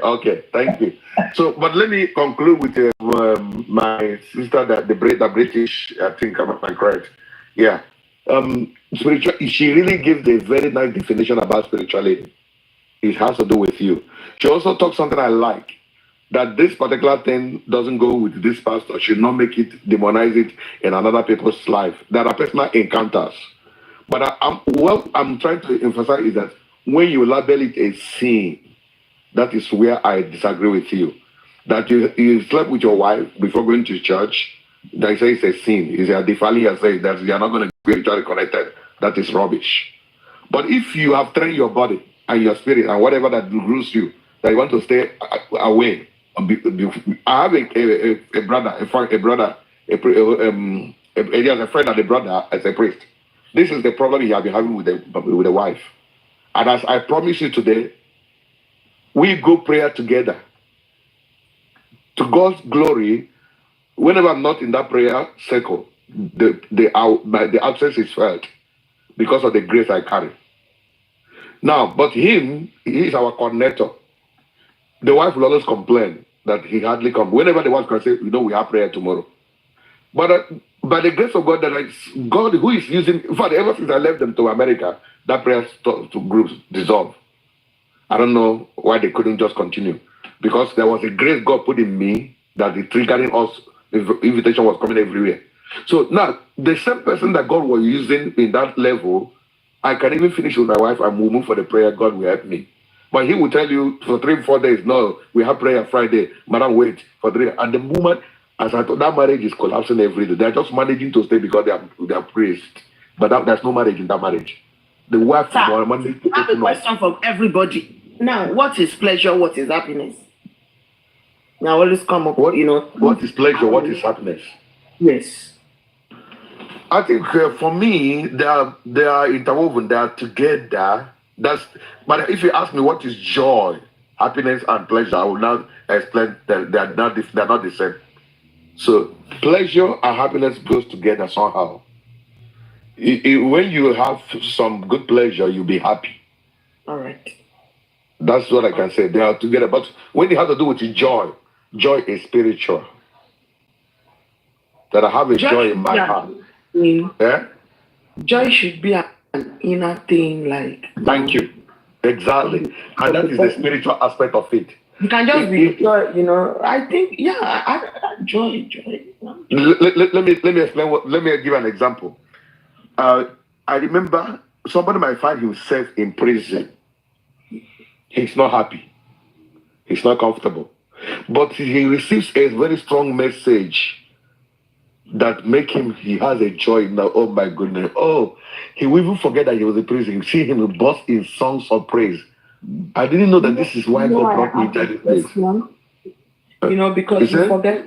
Okay, thank you. So, but let me conclude with my sister, the British, I think I'm correct. Yeah. Spiritual. She really gives a very nice definition about spirituality. It has to do with you. She also talks something I like, that this particular thing doesn't go with this pastor, should not make it, demonize it in another people's life. There are personal encounters. But what I'm trying to emphasize is that when you label it a sin, that is where I disagree with you. That you slept with your wife before going to church, They say it's a sin. It's a defiling yourself that you are not going to be spiritually connected. That is rubbish. But if you have trained your body and your spirit and whatever that rules you, that you want to stay away. I have a brother, a friend, a brother, he has a friend and a brother as a priest. This is the problem he has been having with the wife. And as I promise you today, we go prayer together. To God's glory, whenever I'm not in that prayer circle, the absence is felt because of the grace I carry. Now, but he is our coordinator. The wife will always complain that he hardly comes. Whenever the wife can say, we have prayer tomorrow. But by the grace of God, God who is using, in fact, ever since I left them to America, that prayer to groups dissolved. I don't know why they couldn't just continue. Because there was a grace God put in me that the triggering us, invitation was coming everywhere. So now, the same person that God was using in that level, I can even finish with my wife and we'll move for the prayer, God will help me. But he will tell you for 3-4 days, no, we have prayer Friday. Madam, wait for 3. And the moment, as I thought, that marriage is collapsing every day. They're just managing to stay because they are praised. But there's no marriage in that marriage. The wife is managing to I have a question from everybody. Now, what is pleasure? What is happiness? Now, always come up, what is pleasure? What is happiness? Yes. I think for me, they are interwoven. They are together. But if you ask me what is joy, happiness, and pleasure, I will now explain that they are not the same. So pleasure and happiness goes together somehow. When you have some good pleasure, you'll be happy. All right. That's what I can say. They are together. But when it has to do with joy is spiritual. That I have a joy in my heart. Yeah? Joy should be an inner thing, like. Thank you. Exactly. And that is the spiritual aspect of it. You can just be joy, I think, joy. Let me explain let me give an example. I remember somebody might find himself in prison. He's not happy. He's not comfortable. But he receives a very strong message that he has a joy now. Oh my goodness. Oh, he will even forget that he was in prison. You see him burst in songs of praise. I didn't know that this is why God brought me to this place. Because you forget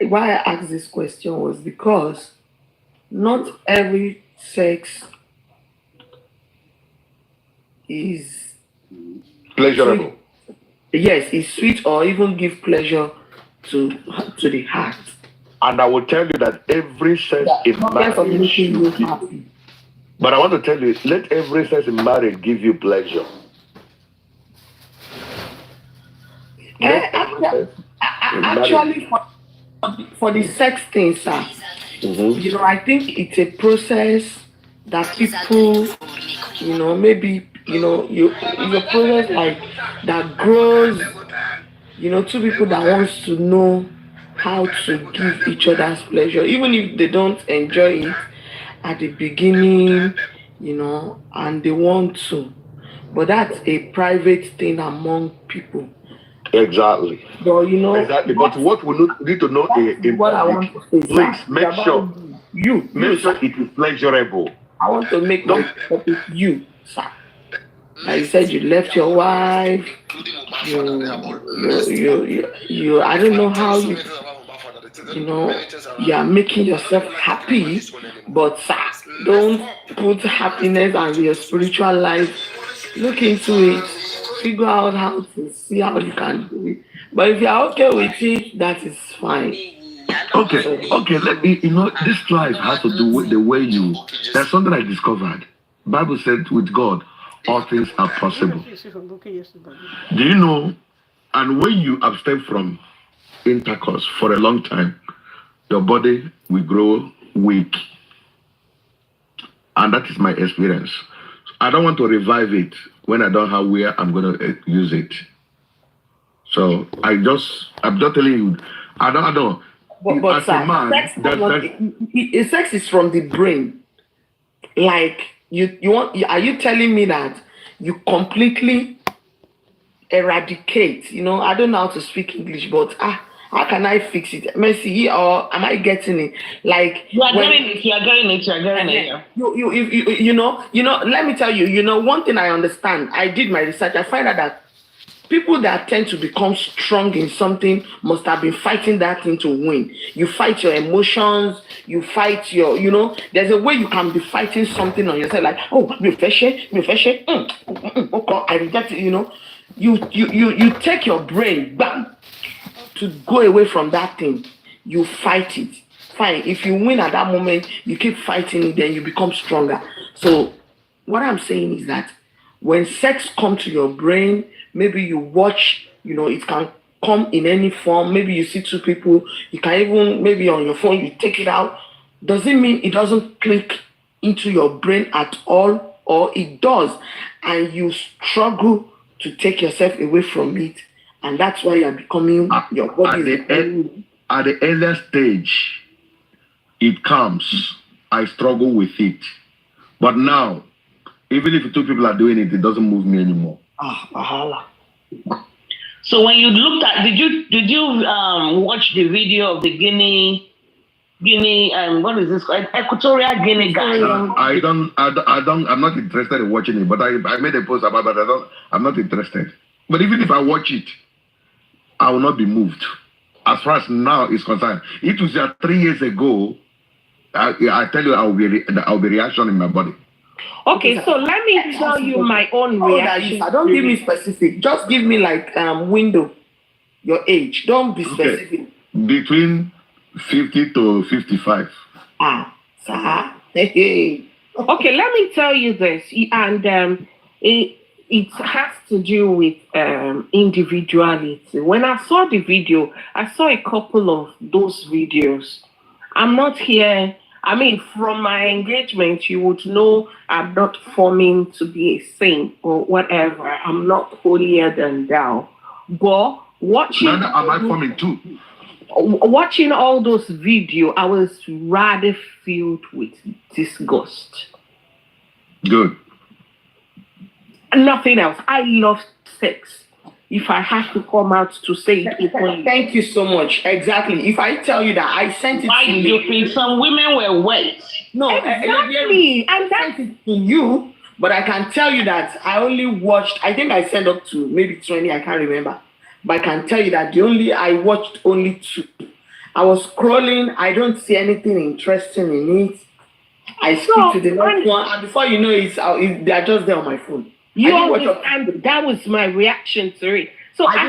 why I asked this question was because not every sex is pleasurable. Yes, it's sweet or even give pleasure to the heart. And I will tell you that every sex in marriage. But I want to tell you, let every sex in marriage give you pleasure. Actually, for the sex thing, sir, I think it's a process that people, maybe, it's a process like that grows, two people that wants to know how to give each other's pleasure, even if they don't enjoy it at the beginning, and they want to. But that's a private thing among people. Exactly. But exactly. But what we need to know is what I want to say. Please make sure it is pleasurable. I want to make my topic you, sir. Like you said, you left your wife. You I don't know how you are making yourself happy, but sir, don't put happiness as your spiritual life. Look into it, figure out how to see how you can do it. But if you are okay with it, that is fine. Okay. Let me. This life has to do with the way you. There's something I discovered. Bible said, with God, all things are possible. Do you know? And when you abstain from intercourse for a long time, your body will grow weak. And that is my experience. I don't want to revive it when I don't have where I'm going to use it. So I'm just telling you, I don't. But as a man, sex is from the brain. Like are you telling me that you completely eradicate? I don't know how to speak English, but How can I fix it? Mercy, or am I getting it? Like You are getting it. You are getting it. You are getting it. Yeah. You know. Let me tell you. You know, one thing I understand. I did my research. I find out that people that tend to become strong in something must have been fighting that thing to win. You fight your emotions. You fight your. You know, there's a way you can be fighting something on yourself. Like, oh, me fashion. Okay, I reject it. You know, you take your brain back to go away from that thing. You fight it. Fine. If you win at that moment, you keep fighting it, then you become stronger. So what I'm saying is that when sex comes to your brain, maybe you watch, you know, it can come in any form. Maybe you see two people, you can even, maybe on your phone, you take it out. Does it mean it doesn't click into your brain at all? Or it does, and you struggle to take yourself away from it, and that's why you're becoming your body. At the earlier stage, it comes. I struggle with it, but now, even if two people are doing it, it doesn't move me anymore. So when you looked at, did you watch the video of the Guinea, what is this called? Equatorial Guinea guy? I'm not interested in watching it, but I made a post about that. I'm not interested. But even if I watch it, I will not be moved. As far as now is concerned, it was 3 years ago. I tell you, I'll be reaction in my body. Okay, so let me tell you my own reaction. Don't give me specific. Just give me like window, your age. Don't be specific. Between 50 to 55. Hey. Okay, let me tell you this, and it has to do with individuality. When I saw the video, I saw a couple of those videos. I'm not here. I mean, from my engagement, you would know I'm not forming to be a saint or whatever. I'm not holier than thou. But watching... Neither am I forming too. Watching all those videos, I was rather filled with disgust. Good. Nothing else. I love sex. If I have to come out to say it openly. Thank you so much. Exactly. If I tell you that I sent it Why to do you think some women were wet? No, exactly. And that's it to you. But I can tell you that I only watched, I think I sent up to maybe 20, I can't remember. But I can tell you that I watched only 2. I was scrolling, I don't see anything interesting in it. I skip to the next one, and before you know it, they are just there on my phone. You understand? That was my reaction to it. So I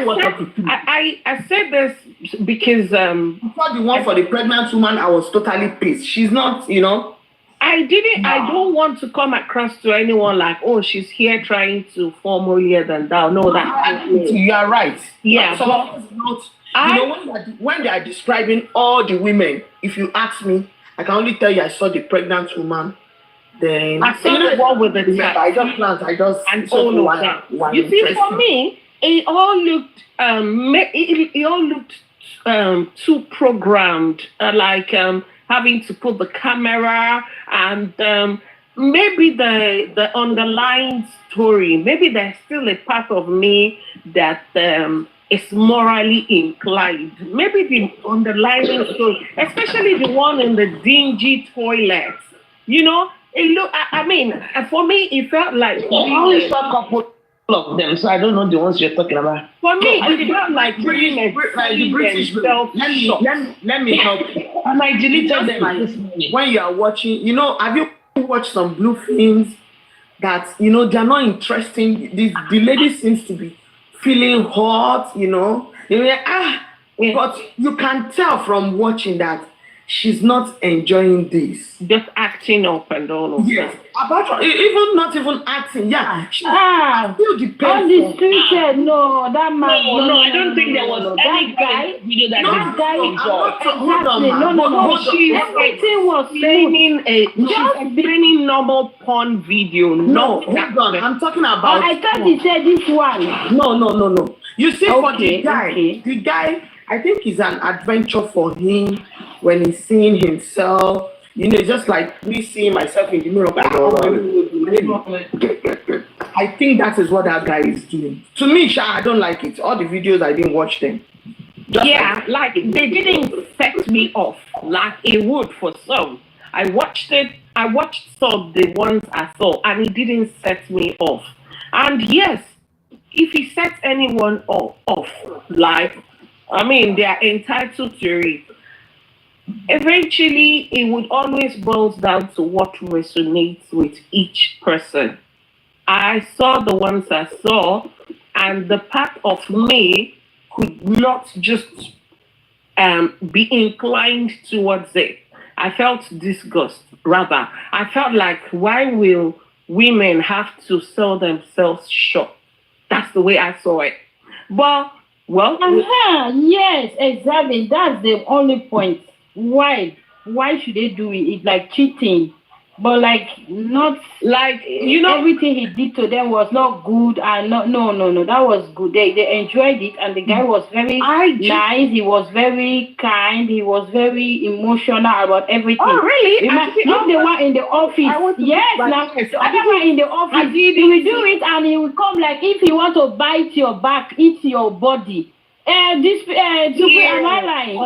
said this because before the one for the pregnant woman, I was totally pissed. She's not, you know. I don't want to come across to anyone like, oh, she's here trying to form holier than thou. No, you are right. Yeah, when they are describing all the women, if you ask me, I can only tell you I saw the pregnant woman. Then I saw the one with the I just and all of that. You see, for me, it all looked too programmed, like having to put the camera and maybe the underlying story. Maybe there's still a part of me that is morally inclined. Maybe the underlying story, especially the one in the dingy toilets, you know. I mean, for me, it felt like... I only saw a couple of them, so I don't know the ones you're talking about. For me, it felt like the British... Let me help you. And I deleted them. When you are watching, you know, have you watched some blue films that, you know, they're not interesting? The lady seems to be feeling hot, you know. But you can tell from watching that she's not enjoying this. Just acting up and all of that. Even not even acting. Yeah. Still depends. On the street, no, that man. No, I don't think there was any guy video that Everything was explaining normal porn video. No, hold on. I'm talking about. I thought he said this one. No. You see, for the guy, I think it's an adventure for him when he's seeing himself. You know, just like me seeing myself in the mirror. I think that is what that guy is doing. To me, I don't like it. All the videos, I didn't watch them. Yeah, like they didn't set me off like it would for some. I watched it. I watched some of the ones I saw, and it didn't set me off. And yes, if he sets anyone off, like I mean, they are entitled to it. Eventually, it would always boil down to what resonates with each person. I saw the ones I saw, and the part of me could not just be inclined towards it. I felt disgust, rather. I felt like, why will women have to sell themselves short? That's the way I saw it. But, well, Yes, exactly. That's the only point. Why? Why should they do it? It's like cheating. But like not like, you know, everything he did to them was not good and no, that was good. They enjoyed it and the guy was very nice, he was very kind, he was very emotional about everything. Oh really? Not the one in the office. Yes, now the other one in the office he will do it and he will come like if he want to bite your back, eat your body. This am I lying?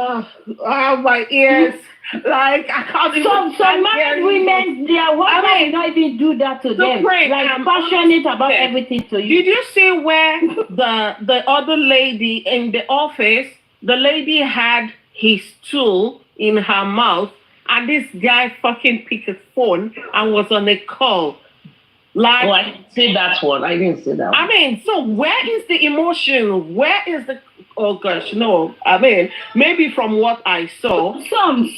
Oh my ears. Like I can't even. Some married women, their husband will not even do that to them. Like passionate about everything to you. Did you see where the other lady in the office? The lady had his tool in her mouth, and this guy fucking picked his phone and was on a call. Like, I didn't see that one. I didn't see that one. I mean, so where is the emotion? Where is the? Oh gosh, no. I mean, maybe from what I saw, some,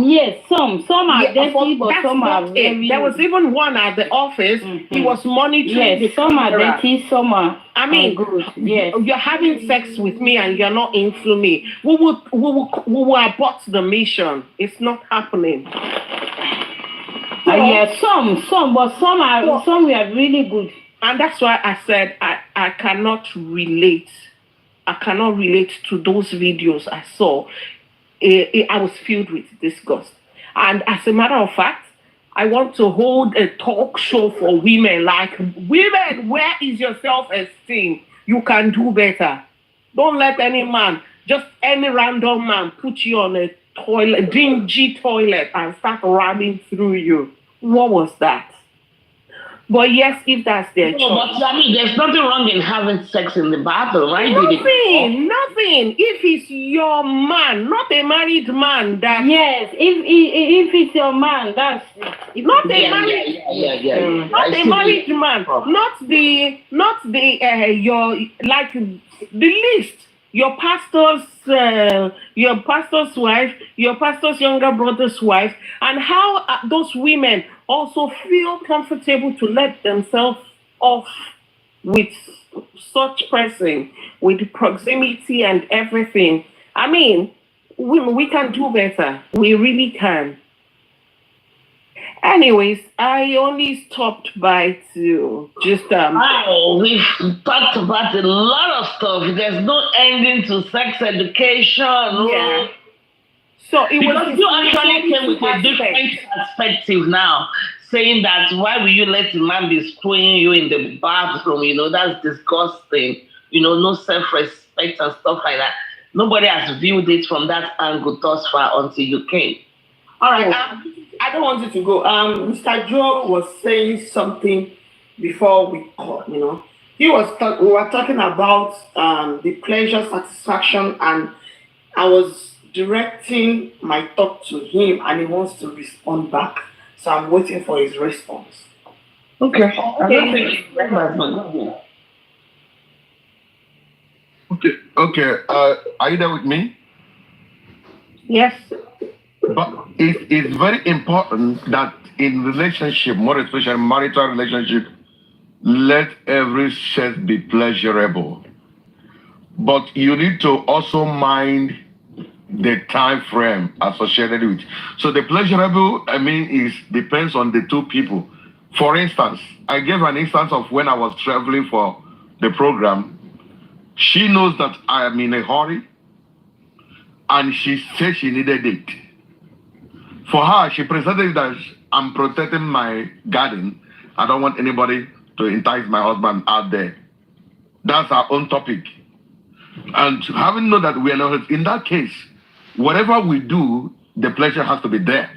yes, some are dirty, but some are very. There was even one at the office. Mm-hmm. He was monitoring. Yes, some are dirty, some are. I mean, good. Yes, you're having sex with me and you're not into me. We will abort the mission. It's not happening. Yeah, some, but some are really good. And that's why I said I cannot relate. I cannot relate to those videos I saw. I was filled with disgust. And as a matter of fact, I want to hold a talk show for women. Like, women, where is your self-esteem? You can do better. Don't let any man, just any random man, put you on a toilet, dingy toilet and start ramming through you. What was that? But yes, if that's their choice. But I mean, there's nothing wrong in having sex in the bathroom, right? Nothing. If it's your man, not a married man, that yes. If it's your man, that's not a married. Not a married man. Not the your like the least. Your pastor's wife, your pastor's younger brother's wife, and how those women also feel comfortable to let themselves off with such person, with proximity and everything. I mean, women, we can do better. We really can. Anyways, I only stopped by to just Wow, we've talked about a lot of stuff. There's no ending to sex education. Yeah. So it because you actually came with a different perspective now, saying that why will you let a man be screwing you in the bathroom? You know, that's disgusting. You know, no self-respect and stuff like that. Nobody has viewed it from that angle thus far until you came. All right. I don't want you to go. Mr. Joe was saying something before we called, you know. We were talking about the pleasure, satisfaction, and I was directing my thought to him, and he wants to respond back. So I'm waiting for his response. Okay. Okay. Are you there with me? Yes. But it's very important that in relationship, more especially marital relationship, let every sex be pleasurable. But you need to also mind the time frame associated with. So the pleasurable, depends on the two people. For instance, I gave an instance of when I was traveling for the program. She knows that I am in a hurry, and she said she needed it. For her, she presented that I'm protecting my garden. I don't want anybody to entice my husband out there. That's our own topic. And having known that we are not, in that case, whatever we do, the pleasure has to be there.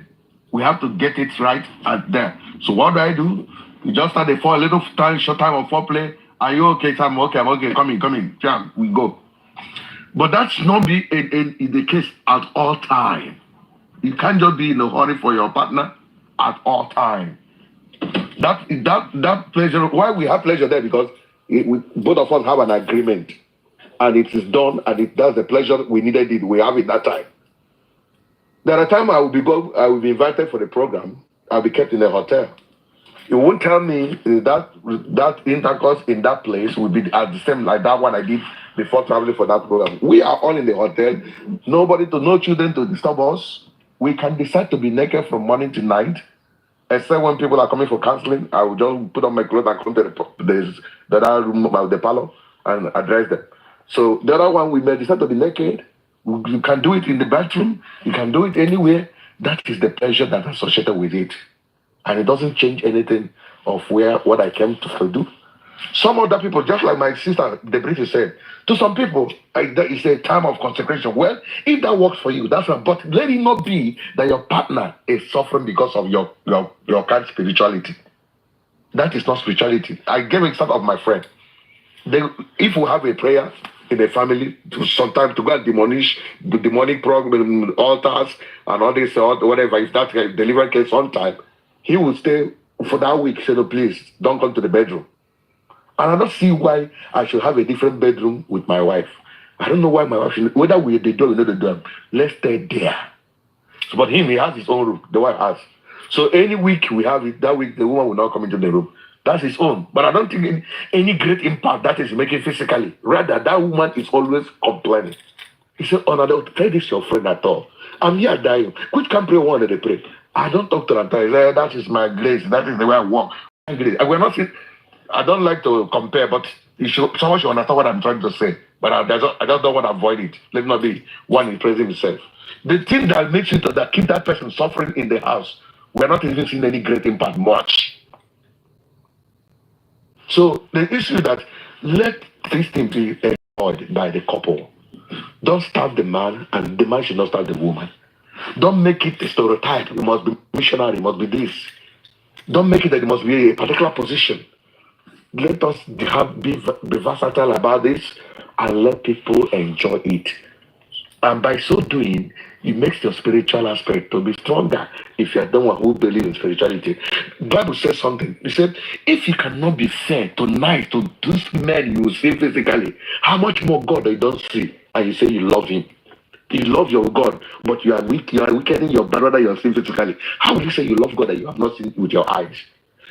We have to get it right at there. So what do? You just start for a little time, short time of foreplay. Are you okay? I'm okay. I'm okay. Come in. Jam, we go. But that's not be in the case at all time. You can't just be in a hurry for your partner at all time. That pleasure. Why we have pleasure there? Because both of us have an agreement, and it is done, and that's the pleasure we needed. It we have it that time. There are times I will be invited for the program. I'll be kept in a hotel. You won't tell me that intercourse in that place will be at the same like that one I did before traveling for that program. We are all in the hotel. No children to disturb us. We can decide to be naked from morning to night. Except when people are coming for counseling, I will just put on my clothes and come to the other room of the parlor and address them. So the other one, we may decide to be naked. You can do it in the bathroom. You can do it anywhere. That is the pleasure that is associated with it. And it doesn't change anything of what I came to do. Some other people, just like my sister, the British said, to some people, it's a time of consecration. Well, if that works for you, that's fine. But let it not be that your partner is suffering because of your kind spirituality. That is not spirituality. I gave an example of my friend. If we have a prayer in the family, sometimes to go and demolish the demonic program, altars, and all this, or whatever, if that deliverance case on time, he will stay for that week. Say, no, please, don't come to the bedroom. And I don't see why I should have a different bedroom with my wife. I don't know why my wife should, whether we the door or not the door, let's stay there. But he has his own room, the wife has. So any week we have it, that week the woman will not come into the room. That's his own. But I don't think any great impact that is making physically. Rather, that woman is always complaining. He said, oh, no, don't tell this your friend at all. I'm here dying. Which can pray one they pray? I don't talk to them. That is my grace. That is the way I walk. We're not. I don't like to compare, but someone should understand what I'm trying to say. But I just don't want to avoid it. Let not be one in praising himself. The thing that makes it that keep that person suffering in the house, we're not even seeing any great impact much. So the issue that let this thing be enjoyed by the couple. Don't starve the man, and the man should not starve the woman. Don't make it a stereotype. You must be missionary, you must be this. Don't make it that it must be a particular position. Let us be versatile about this and let people enjoy it. And by so doing, it makes your spiritual aspect to be stronger if you're the one who believes in spirituality. The Bible says something. It said, if you cannot be fair tonight to these men you see physically, how much more God you don't see and you say you love him? You love your God, but you are weak. You are weakening your brother you are seeing physically. How will you say you love God that you have not seen with your eyes?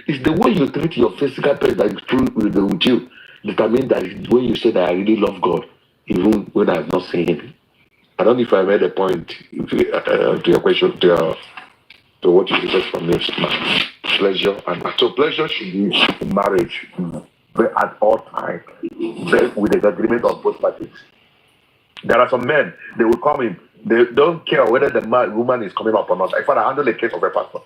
It's the way you treat your physical parents that is true with you. Determine that when you say that I really love God, even when I have not seen him. I don't know if I made a point to your question, to what you said from this pleasure. And so pleasure should be in marriage at all times, with the agreement of both parties. There are some men, they will come in, they don't care whether the woman is coming up or not. In fact, I handled a case of a pastor.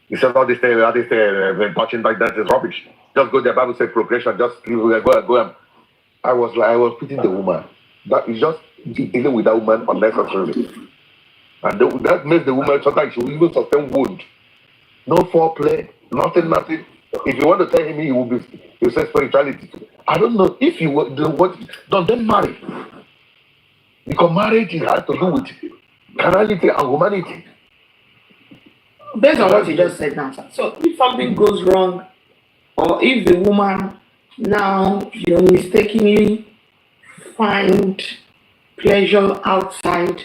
He said, all this touching like that is rubbish. Just go there, Bible says progression, just go. I was pitying the woman. That is just dealing with that woman unnecessarily. And that makes the woman sometimes she will even sustain wound. No foreplay, nothing. If you want to tell him he will say spirituality. I don't know if you don't marry. Because marriage has to do with carnality and humanity. Based on what you just said now, sir. So if something goes wrong, or if the woman now mistakenly find pleasure outside,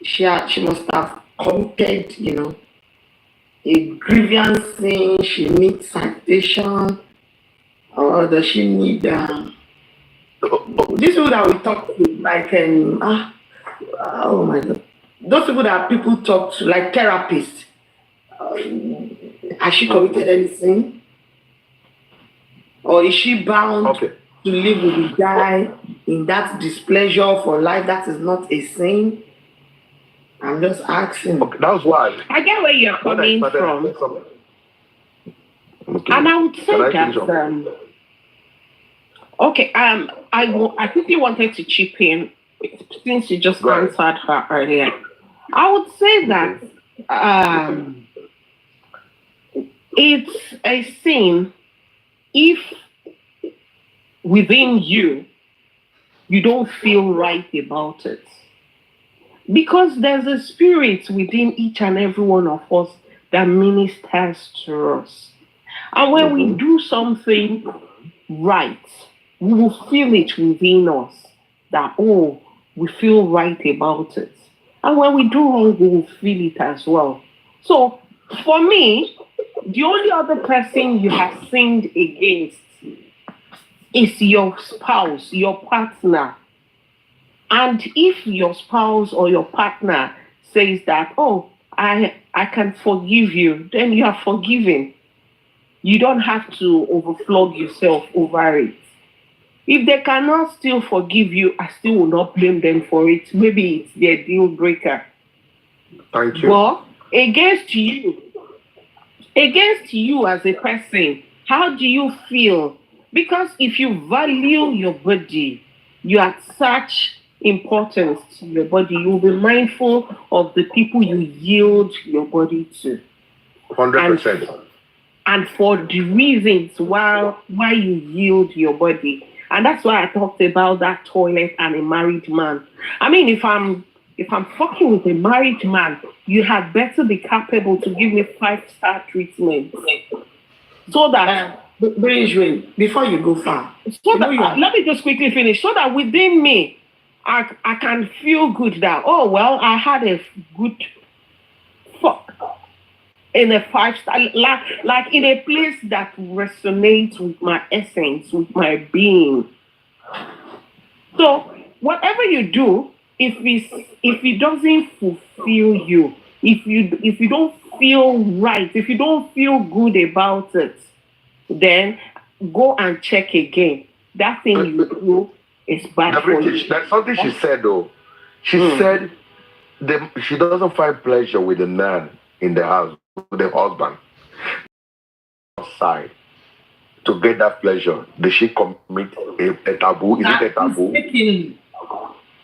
she must have committed, a grievance sin. She needs citation, or does she need these people that we talk to, like oh my God, those people that people talk to, like therapists. Has she committed anything, or is she bound to live with the guy in that displeasure for life? That is not a sin. I'm just asking. Okay, that's why I get where you're coming from. And I would say that Okay. I quickly wanted to chip in since you just Go ahead. answered her earlier. I would say that um, it's a sin if within you don't feel right about it. Because there's a spirit within each and every one of us that ministers to us. And when we Mm-hmm. do something right, we will feel it within us that, oh, we feel right about it. And when we do wrong, we will feel it as well. So for me, the only other person you have sinned against is your spouse, your partner. And if your spouse or your partner says that, oh, I can forgive you, then you are forgiven. You don't have to overflog yourself over it. If they cannot still forgive you, I still will not blame them for it. Maybe it's their deal breaker. Thank you. But against you, against you as a person, how do you feel? Because if you value your body, you attach importance to your body, you'll be mindful of the people you yield your body to. And 100%. and for the reasons why you yield your body. And that's why I talked about that toilet and a married man. I mean, if I'm fucking with a married man, you had better be capable to give me 5-star treatment. So that Bridgeway, before you go far, so that let me just quickly finish. So that within me, I can feel good that, oh well, I had a good fuck in a 5-star, like in a place that resonates with my essence, with my being. So whatever you do, if it doesn't fulfill you, if you don't feel right, if you don't feel good about it, then go and check again. That thing you do is bad The for British, you. that's something she said though. She said she doesn't find pleasure with the man in the house, with the husband outside to get that pleasure. Did she commit a taboo? Is it a taboo? Mistakenly.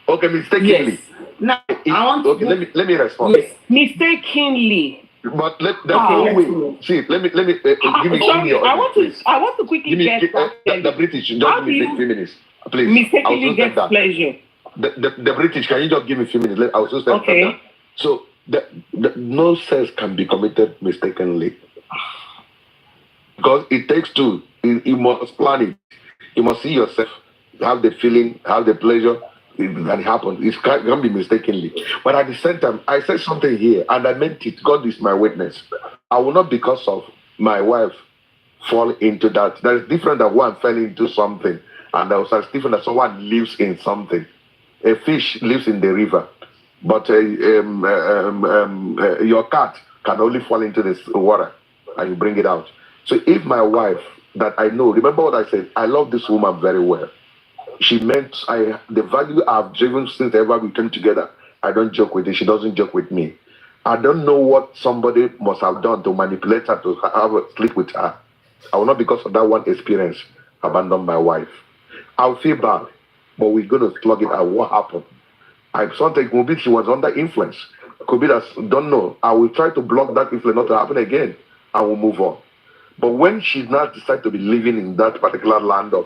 Okay, mistakenly. Yes. Now, I want Okay, to let me respond. Yes. Mistakenly. But Okay. see, let me give me Sorry, your I audience, want to please. I want to quickly Give me get the British. Just how give do me you 3 minutes, please. I'll mistakenly soon step get down. pleasure? The British, can you just give me a few minutes? I'll soon step Okay. down. So no sex can be committed mistakenly because it takes two. You must plan it. You must see yourself, have the feeling, have the pleasure that it happens. It can't be mistakenly. But at the same time, I said something here and I meant it. God is my witness. I will not, because of my wife, fall into that. That is different than one fell into something, and that's different than someone lives in something. A fish lives in the river, but your cat can only fall into this water and you bring it out. So if my wife that I know, remember what I said, I love this woman very well. She meant the value I've driven since ever we came together. I don't joke with her. She doesn't joke with me. I don't know what somebody must have done to manipulate her to have a sleep with her. I will not, because of that one experience, abandon my wife. I'll feel bad, but we're going to slug it out. What happened? I something could be she was under influence. Could be that, don't know. I will try to block that influence not to happen again. I will move on. But when she's not decided to be living in that particular land of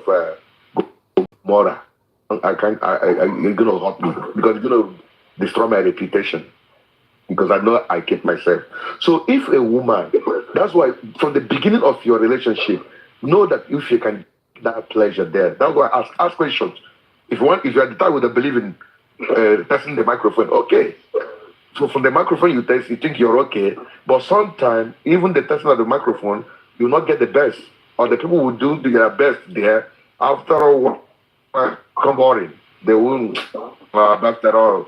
Mora, I can't. It's gonna hurt me because it's gonna destroy my reputation. Because I know I keep myself. So if a woman, that's why from the beginning of your relationship, know that if you can get that pleasure there. That's why I ask questions. If you are the type with a believe in testing the microphone, okay. So from the microphone you test, you think you're okay, but sometimes even the testing of the microphone, you'll not get the best, or the people will do their best there. After all, come boring. They won't. After all,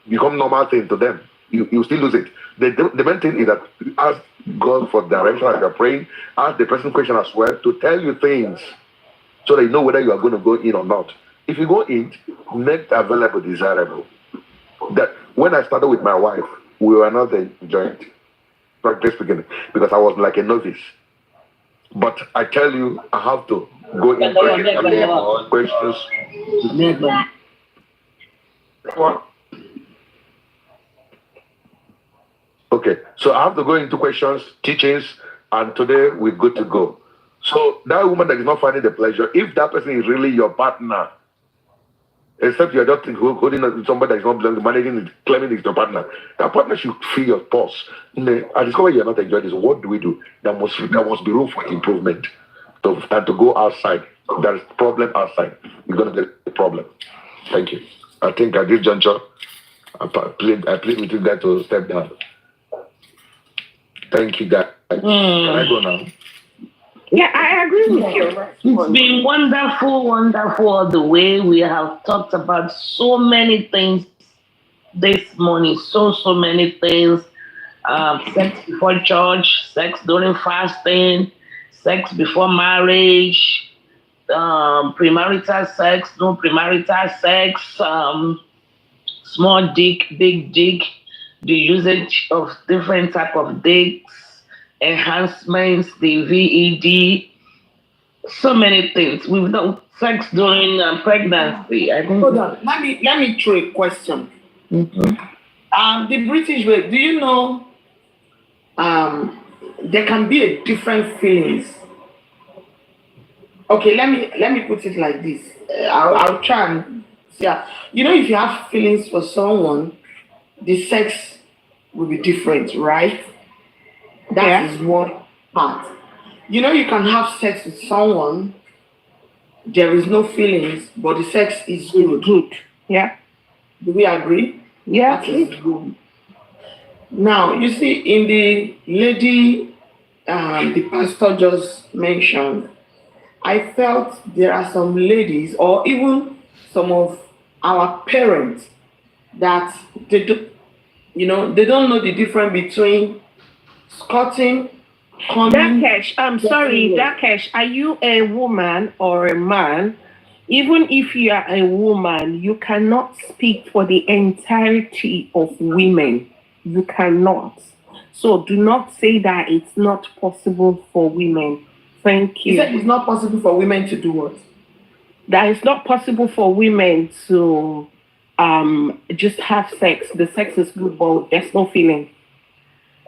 become normal thing to them. You still lose it. The main thing is that you ask God for direction as you're praying. Ask the person question as well to tell you things so that you know whether you are going to go in or not. If you go in, make available desirable. That when I started with my wife, we were not enjoying it, practically speaking, because I was like a novice. But I tell you, I have to go into questions. Okay, so I have to go into questions, teachings, and today we're good to go. So that woman that is not finding the pleasure, if that person is really your partner, except you're just holding on to somebody that is not belonging, managing it, claiming it's your partner, that partner should feel your pulse. I discover you're not enjoying this. What do we do? There must be room for improvement. And to go outside. There is problem outside. You're gonna get a problem. Thank you. I think at this juncture, I plead with you guys to step down. Thank you, guys. Can I go now? Yeah, I agree with you. It's been wonderful the way we have talked about so many things this morning. So many things. Sex before church, sex during fasting, sex before marriage, premarital sex, no premarital sex, small dick, big dick, the usage of different type of dicks, enhancements, the VED, so many things. We've done sex during pregnancy. I think. Hold on. Let me throw a question. The British way. Do you know? There can be a different feelings. Okay, let me put it like this. I'll try and yeah. You know, if you have feelings for someone, the sex will be different, right? That is one part. You know, you can have sex with someone, there is no feelings, but the sex is good. Yeah. Do we agree? Yeah. That is good. Now, you see, in the lady the pastor just mentioned, I felt there are some ladies, or even some of our parents, that they do, they don't know the difference between squatting, coming. Dakesh, I'm sorry, Dakesh, are you a woman or a man? Even if you are a woman, you cannot speak for the entirety of women. You cannot. So do not say that it's not possible for women. Thank you. You said it's not possible for women to do what? That it's not possible for women to just have sex. The sex is good, but there's no feeling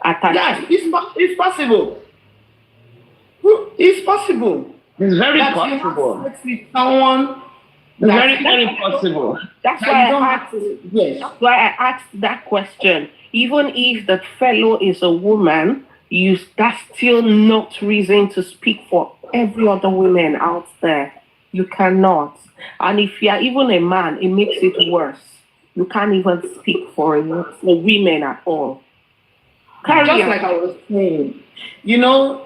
attached. Yes, it's possible. It's possible. It's very that possible. You have sex with someone. Very possible. That's why I asked. Yes. That's why I asked that question. Even if the fellow is a woman, that's still not reason to speak for every other woman out there. You cannot. And if you are even a man, it makes it worse. You can't even speak for women at all. Just like I was saying,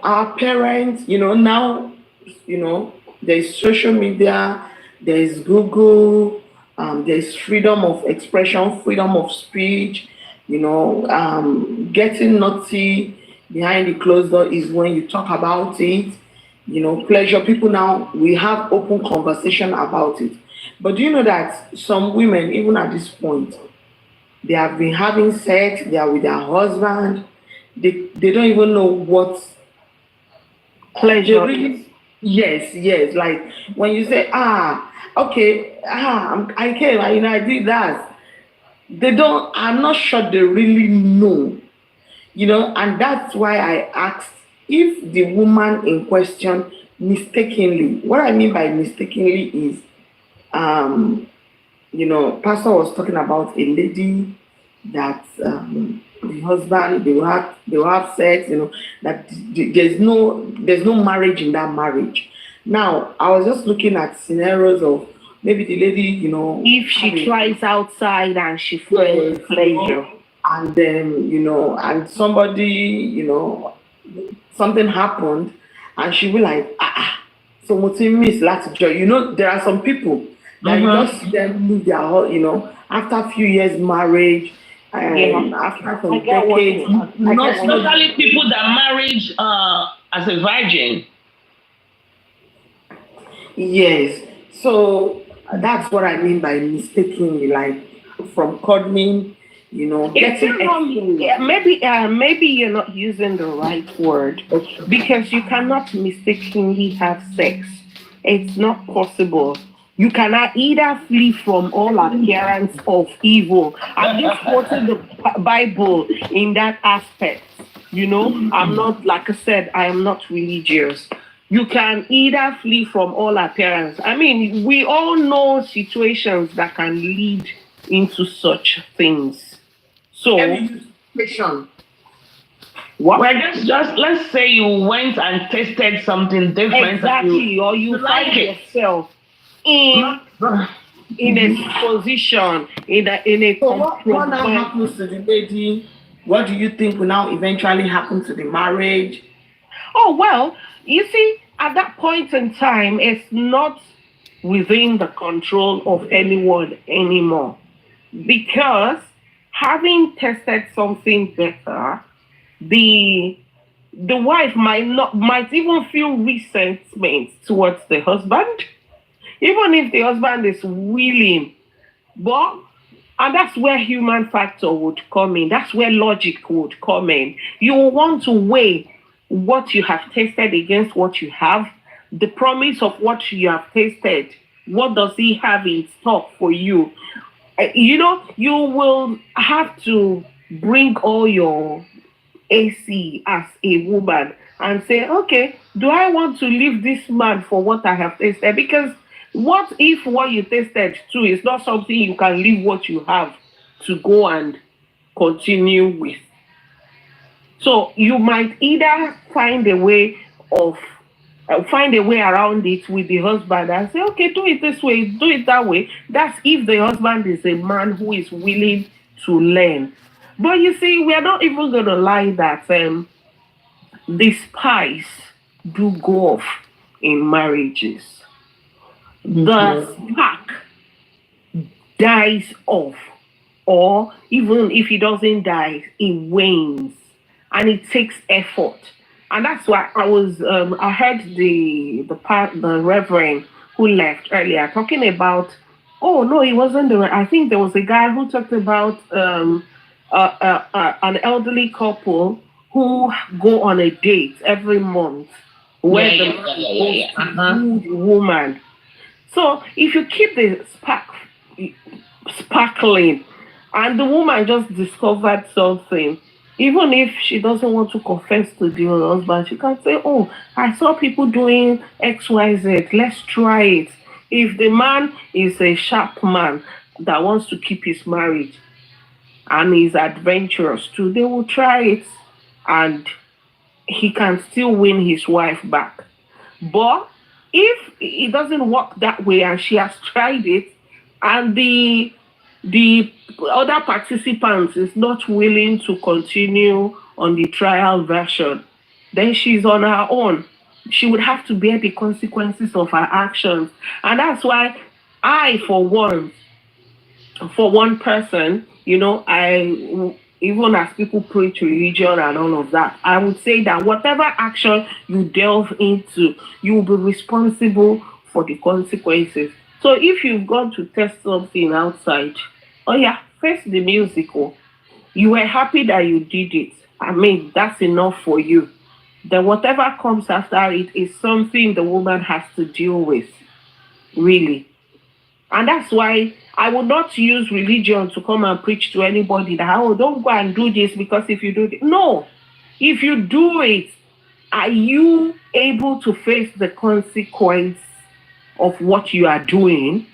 our parents, now, there's social media, there's Google, there's freedom of expression, freedom of speech, getting naughty behind the closed door is when you talk about it, pleasure. People now, we have open conversation about it. But do you know that some women, even at this point, they have been having sex, they are with their husband, they don't even know what pleasure is. Yes. Like when you say, okay, I came, I did that. I'm not sure they really know, and that's why I asked if the woman in question mistakenly, what I mean by mistakenly is, Pastor was talking about a lady that the husband, they will have sex, that there's no marriage in that marriage. Now, I was just looking at scenarios of maybe the lady, if she tries outside and she feels pleasure, and then and somebody, something happened, and she will like, so what's in miss last joy? There are some people that you just see them lose their whole, after a few years marriage, after some decades, especially people that married as a virgin. Yes, so that's what I mean by mistakenly, like from cuddling, Getting maybe you're not using the right word because you cannot mistakenly have sex. It's not possible. You cannot either flee from all appearance of evil. I'm just quoting the Bible in that aspect. I'm not, like I said, I am not religious. You can either flee from all appearance. I mean, we all know situations that can lead into such things. So, what? Well, just let's say you went and tasted something different. Exactly, or you like find it. yourself in a position in a So what now happens to the lady? What do you think will now eventually happen to the marriage? Oh, well, you see, at that point in time, it's not within the control of anyone anymore. Because having tested something better, the wife might even feel resentment towards the husband, even if the husband is willing. But and that's where human factor would come in. That's where logic would come in. You want to weigh what you have tasted against what you have, the promise of what you have tasted. What does he have in stock for you? You will have to bring all your AC as a woman and say, okay, do I want to leave this man for what I have tasted? Because what if what you tasted too is not something you can leave what you have to go and continue with? So you might either find a way around it with the husband and say, okay, do it this way, do it that way. That's if the husband is a man who is willing to learn. But you see, we are not even going to lie that the spice do go off in marriages. The spark dies off, or even if it doesn't die, it wanes, and it takes effort. And that's why I heard the reverend who left earlier talking about. Oh no, it wasn't I think there was a guy who talked about an elderly couple who go on a date every month where the man goes to the woman. So if you keep the sparkling and the woman just discovered something, even if she doesn't want to confess to the husband, she can say, oh, I saw people doing XYZ, let's try it. If the man is a sharp man that wants to keep his marriage and is adventurous too, they will try it and he can still win his wife back. But if it doesn't work that way and she has tried it and the other participants is not willing to continue on the trial version, then she's on her own. She would have to bear the consequences of her actions. And that's why for one person, even as people preach religion and all of that, I would say that whatever action you delve into, you will be responsible for the consequences. So if you've gone to test something outside, oh yeah, face the musical. You were happy that you did it. I mean, that's enough for you. Then whatever comes after it is something the woman has to deal with, really. And that's why I would not use religion to come and preach to anybody that, oh, don't go and do this because if you do this. No. If you do it, are you able to face the consequence of what you are doing?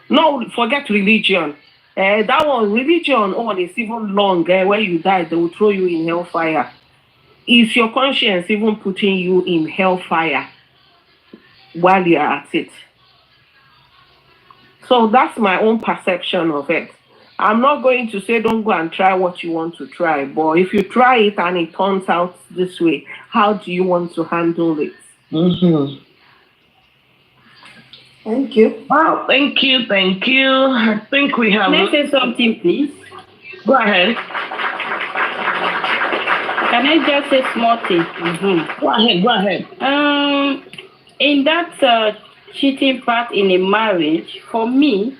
No, forget religion. That one, religion, is even long. When you die, they will throw you in hellfire. Is your conscience even putting you in hellfire while you're at it? So that's my own perception of it. I'm not going to say don't go and try what you want to try, but if you try it and it turns out this way, how do you want to handle it? Mm-hmm. Thank you. Wow, thank you. I think we have. Can I say something, please? Go ahead. Can I just say small thing? Mm-hmm. Go ahead. In that cheating part in a marriage, for me,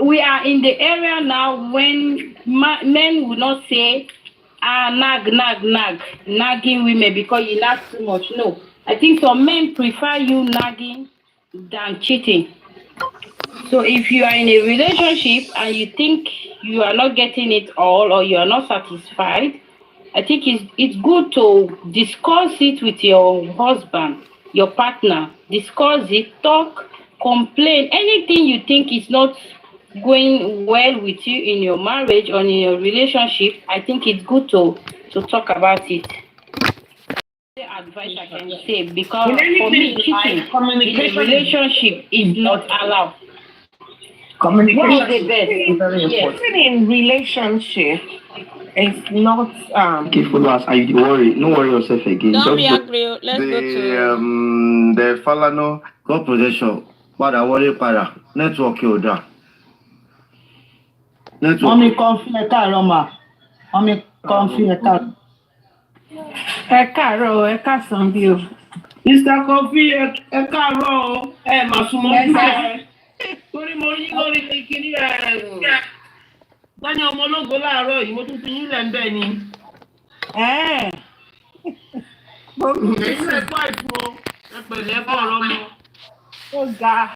we are in the area now when men will not say, nagging women because you nag too much. No, I think some men prefer you nagging than cheating. So if you are in a relationship and you think you are not getting it all or you are not satisfied, I think it's good to discuss it with your husband, your partner. Discuss it, talk, complain. Anything you think is not going well with you in your marriage or in your relationship, I think it's good to talk about it. Advice I can say, because for me, cheating in a relationship is not allowed. Communication is very important. Even in relationship, it's not Okay, followers, are you worry? No worry yourself again. Don't Just be angry. Let's go to the Falano God protection. Para worry para network yoda. Network. Mommy coffee ẹ káàárọ̀ mà. Mommy coffee ẹ káàárọ̀. Ẹ káàárọ̀, ẹ káàsán bí o. Mr. Coffee, ẹ káàárọ̀ o. Ẹ mà súnmọ́ bí ẹ. Torí mo yí lórí kíní Dání ọmọ ológo láàárọ̀ yìí, mo tún ti yín lẹ̀ ń bẹ̀ ni. Èyí lẹ̀ tó àìfún o, ẹ pẹ̀lẹ́ kọ̀ ọ̀rọ̀ mọ́. Ó ga.